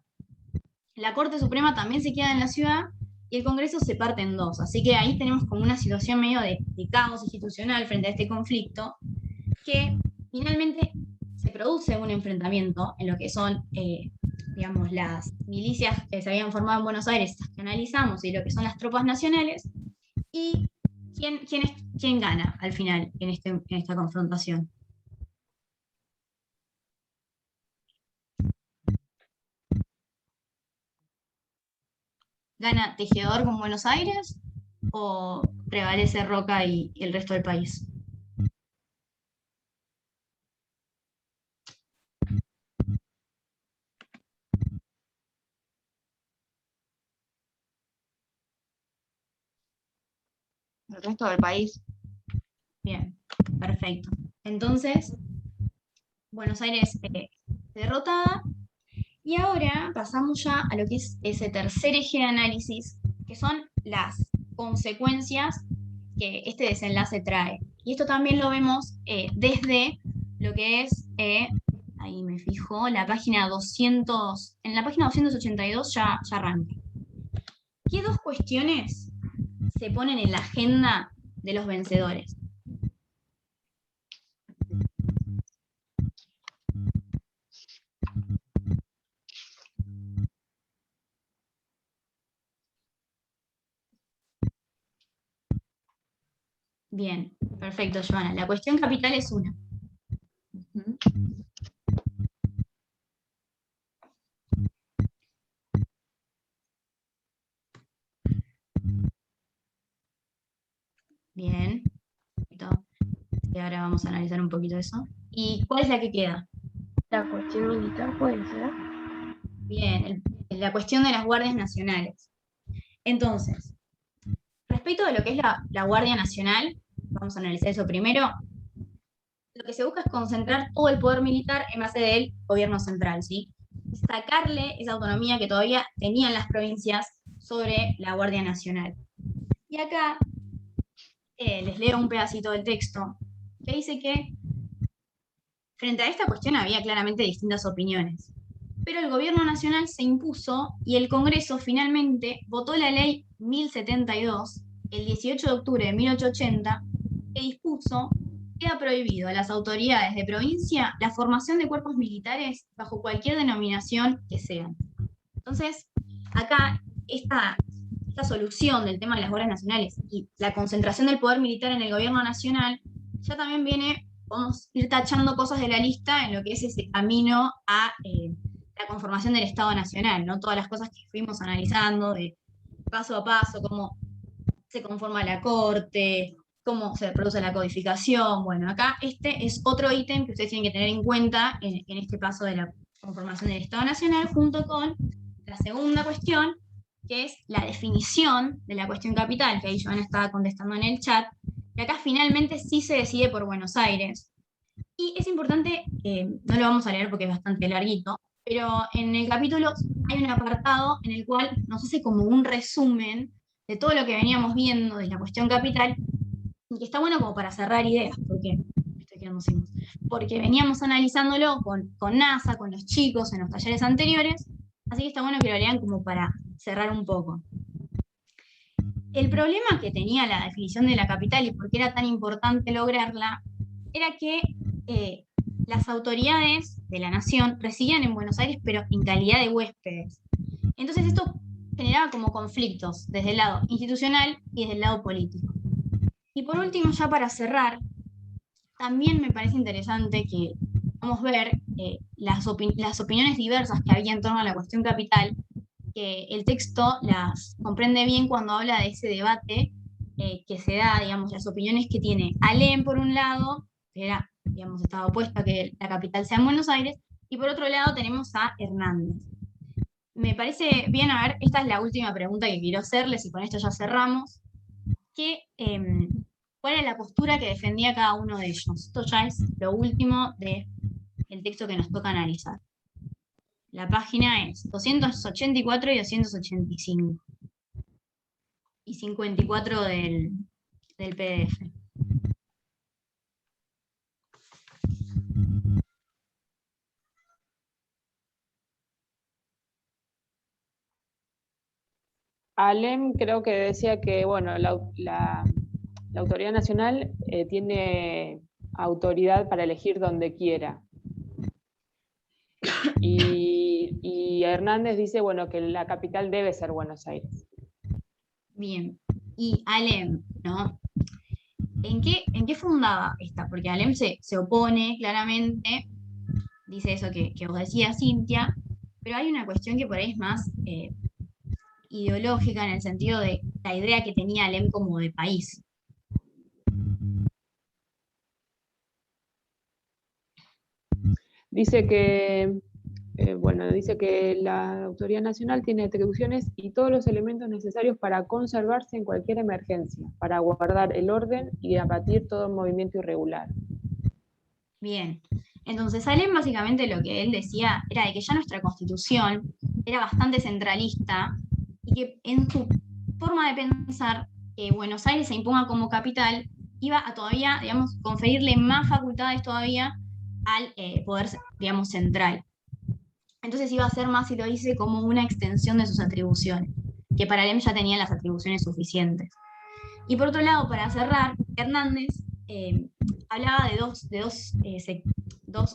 la Corte Suprema también se queda en la ciudad, y el Congreso se parte en dos. Así que ahí tenemos como una situación medio de caos institucional frente a este conflicto, que finalmente se produce un enfrentamiento en lo que son, digamos, las milicias que se habían formado en Buenos Aires, estas que analizamos, y lo que son las tropas nacionales, y quién gana al final en esta confrontación. ¿Gana Tejedor con Buenos Aires o prevalece Roca y el resto del país? El resto del país. Bien, perfecto. Entonces, Buenos Aires derrotada. Y ahora pasamos ya a lo que es ese tercer eje de análisis, que son las consecuencias que este desenlace trae. Y esto también lo vemos desde lo que es, ahí me fijo, la página 200, en la página 282 ya arranca. ¿Qué dos cuestiones se ponen en la agenda de los vencedores? Bien, perfecto, Joana. La cuestión capital es una. Bien. Y ahora vamos a analizar un poquito eso. ¿Y cuál es la que queda? La cuestión militar puede ser. Bien, la cuestión de las guardias nacionales. Entonces, respecto de lo que es la Guardia Nacional, vamos a analizar eso primero. Lo que se busca es concentrar todo el poder militar en base del gobierno central, ¿sí? Sacarle esa autonomía que todavía tenían las provincias sobre la Guardia Nacional. Y acá les leo un pedacito del texto que dice que frente a esta cuestión había claramente distintas opiniones, pero el gobierno nacional se impuso y el Congreso finalmente votó la ley 1072 el 18 de octubre de 1880 que dispuso que queda prohibido a las autoridades de provincia la formación de cuerpos militares bajo cualquier denominación que sean. Entonces, acá esta solución del tema de las guardias nacionales y la concentración del poder militar en el gobierno nacional ya también viene, vamos a ir tachando cosas de la lista en lo que es ese camino a la conformación del Estado Nacional, ¿no? Todas las cosas que fuimos analizando de paso a paso, cómo se conforma la Corte, cómo se produce la codificación. Bueno, acá este es otro ítem que ustedes tienen que tener en cuenta en este paso de la conformación del Estado Nacional, junto con la segunda cuestión, que es la definición de la cuestión capital, que ahí Joana estaba contestando en el chat, y acá finalmente sí se decide por Buenos Aires. Y es importante, no lo vamos a leer porque es bastante larguito, pero en el capítulo hay un apartado en el cual nos hace como un resumen de todo lo que veníamos viendo de la cuestión capital, y que está bueno como para cerrar ideas, porque veníamos analizándolo con NASA, con los chicos en los talleres anteriores, así que está bueno que lo lean como para cerrar un poco. El problema que tenía la definición de la capital y por qué era tan importante lograrla, era que las autoridades de la nación residían en Buenos Aires, pero en calidad de huéspedes. Entonces esto generaba como conflictos desde el lado institucional y desde el lado político. Y por último, ya para cerrar, también me parece interesante que vamos a ver las opiniones diversas que había en torno a la cuestión capital, que el texto las comprende bien cuando habla de ese debate que se da, digamos, las opiniones que tiene Alem por un lado, que era, digamos, estaba opuesto a que la capital sea en Buenos Aires, y por otro lado tenemos a Hernández. Me parece bien, a ver, esta es la última pregunta que quiero hacerles, y con esto ya cerramos, ¿cuál era la postura que defendía cada uno de ellos? Esto ya es lo último del texto que nos toca analizar. La página es 284 y 285. Y 54 del PDF. Alem creo que decía que, bueno, la autoridad nacional tiene autoridad para elegir donde quiera. Y Hernández dice, bueno, que la capital debe ser Buenos Aires. Bien. Y Alem, ¿no? ¿En qué fundaba esta? Porque Alem se opone claramente, dice eso que vos decías, Cintia, pero hay una cuestión que por ahí es más ideológica en el sentido de la idea que tenía Alem como de país. Dice que la autoridad nacional tiene atribuciones y todos los elementos necesarios para conservarse en cualquier emergencia, para guardar el orden y abatir todo movimiento irregular. Bien, entonces Alem básicamente lo que él decía era de que ya nuestra constitución era bastante centralista y que en su forma de pensar Buenos Aires se imponga como capital, iba a todavía, digamos, conferirle más facultades todavía al poder, digamos, central. Entonces iba a ser más, si lo dice, como una extensión de sus atribuciones, que para Alem ya tenían las atribuciones suficientes. Y por otro lado, para cerrar, Hernández hablaba de dos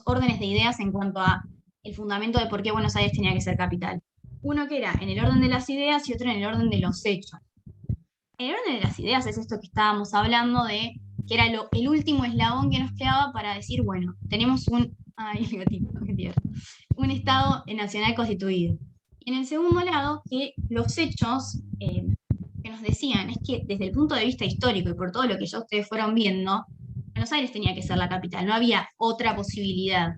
órdenes de ideas en cuanto a el fundamento de por qué Buenos Aires tenía que ser capital. Uno que era en el orden de las ideas y otro en el orden de los hechos. En el orden de las ideas es esto que estábamos hablando de que era el último eslabón que nos quedaba para decir, bueno, tenemos un Estado nacional constituido. Y en el segundo lado, que los hechos que nos decían es que desde el punto de vista histórico y por todo lo que ya ustedes fueron viendo, Buenos Aires tenía que ser la capital, no había otra posibilidad.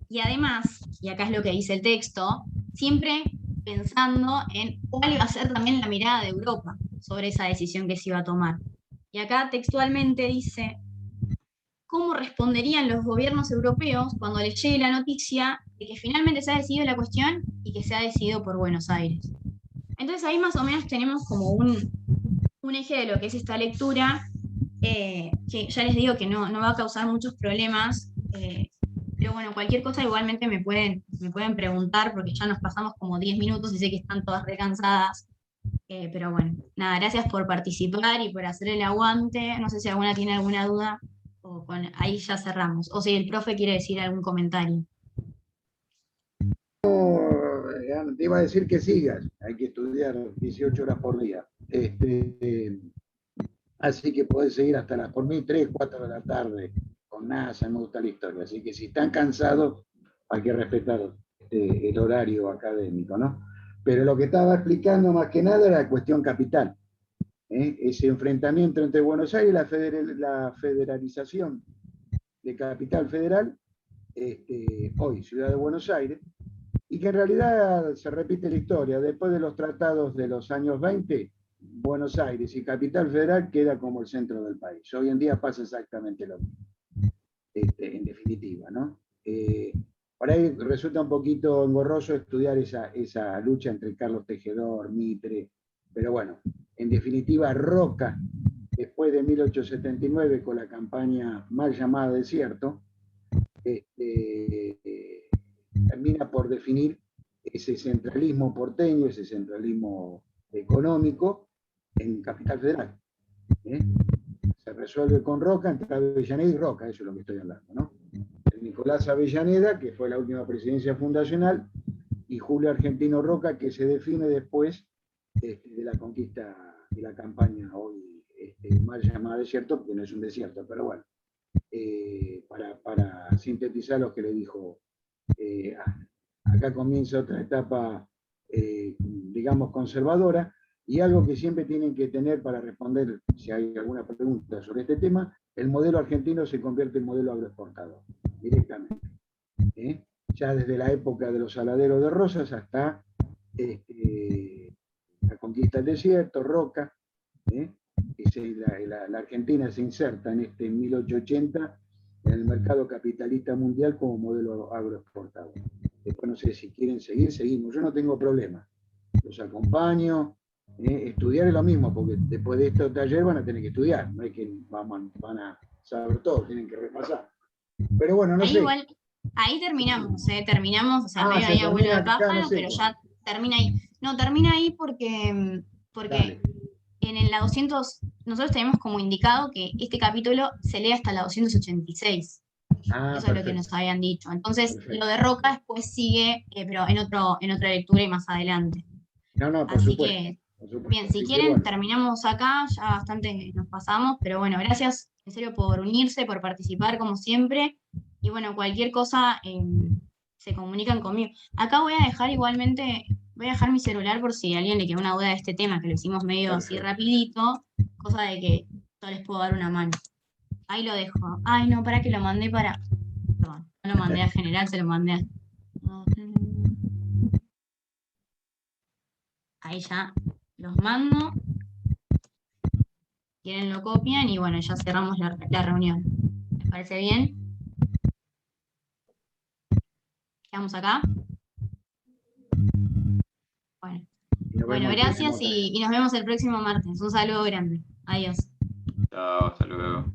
Y además, y acá es lo que dice el texto, siempre pensando en cuál iba a ser también la mirada de Europa sobre esa decisión que se iba a tomar. Y acá textualmente dice, ¿cómo responderían los gobiernos europeos cuando les llegue la noticia de que finalmente se ha decidido la cuestión y que se ha decidido por Buenos Aires? Entonces ahí más o menos tenemos como un eje de lo que es esta lectura, que ya les digo que no va a causar muchos problemas, pero bueno, cualquier cosa igualmente me pueden preguntar, porque ya nos pasamos como 10 minutos y sé que están todas recansadas. Pero bueno, nada, gracias por participar y por hacer el aguante. No sé si alguna tiene alguna duda, o ahí ya cerramos. O si el profe quiere decir algún comentario. Te iba a decir que sigas, hay que estudiar 18 horas por día. Así que podés seguir hasta por mí 3, 4 de la tarde con NASA, me gusta la historia. Así que si están cansados, hay que respetar el horario académico, ¿no? Pero lo que estaba explicando más que nada era la cuestión capital. Ese enfrentamiento entre Buenos Aires y la federalización de Capital Federal, hoy Ciudad de Buenos Aires, y que en realidad se repite la historia. Después de los tratados de los años 20, Buenos Aires y Capital Federal queda como el centro del país. Hoy en día pasa exactamente lo mismo, en definitiva, ¿no? Por ahí resulta un poquito engorroso estudiar esa lucha entre Carlos Tejedor, Mitre, pero bueno, en definitiva Roca, después de 1879, con la campaña mal llamada Desierto, termina por definir ese centralismo porteño, ese centralismo económico en Capital Federal. Se resuelve con Roca, entre Avellaneda y Roca, eso es lo que estoy hablando, ¿no? Nicolás Avellaneda, que fue la última presidencia fundacional, y Julio Argentino Roca, que se define después de la conquista de la campaña hoy mal llamada desierto, porque no es un desierto, pero bueno, para sintetizar lo que le dijo acá comienza otra etapa, digamos, conservadora, y algo que siempre tienen que tener para responder, si hay alguna pregunta sobre este tema, el modelo argentino se convierte en modelo agroexportador, directamente. Ya desde la época de los saladeros de Rosas hasta la conquista del desierto, Roca, la Argentina se inserta en 1880 en el mercado capitalista mundial como modelo agroexportador. Después no sé si quieren seguir, seguimos. Yo no tengo problema. Los acompaño. Estudiar es lo mismo, porque después de este taller van a tener que estudiar. No es que van a saber todo, tienen que repasar. Pero bueno, no ahí sé. Igual, ahí terminamos, o sea, medio ahí abuelo de pájaro, no sé, pero ya termina ahí. No, termina ahí porque en la 200, nosotros tenemos como indicado que este capítulo se lee hasta la 286. Eso es lo que nos habían dicho. Entonces, lo de Roca después sigue, pero en otra lectura y más adelante. No, por Así supuesto. que, Por supuesto. bien, si Así quieren, bueno, terminamos acá, ya bastante nos pasamos, pero bueno, gracias en serio por unirse, por participar como siempre, y bueno, cualquier cosa se comunican conmigo. Acá voy a dejar igualmente, voy a dejar mi celular por si a alguien le quedó una duda de este tema, que lo hicimos medio así rapidito, cosa de que yo les puedo dar una mano. Ahí lo dejo. Ay, no, para que lo mandé Perdón, no lo mandé a general, se lo mandé a... Ahí ya los mando. Quieren lo copian y bueno, ya cerramos la reunión. ¿Les parece bien? ¿Quedamos acá? Bueno, gracias y nos vemos el próximo martes. Un saludo grande. Adiós. Chao, hasta luego.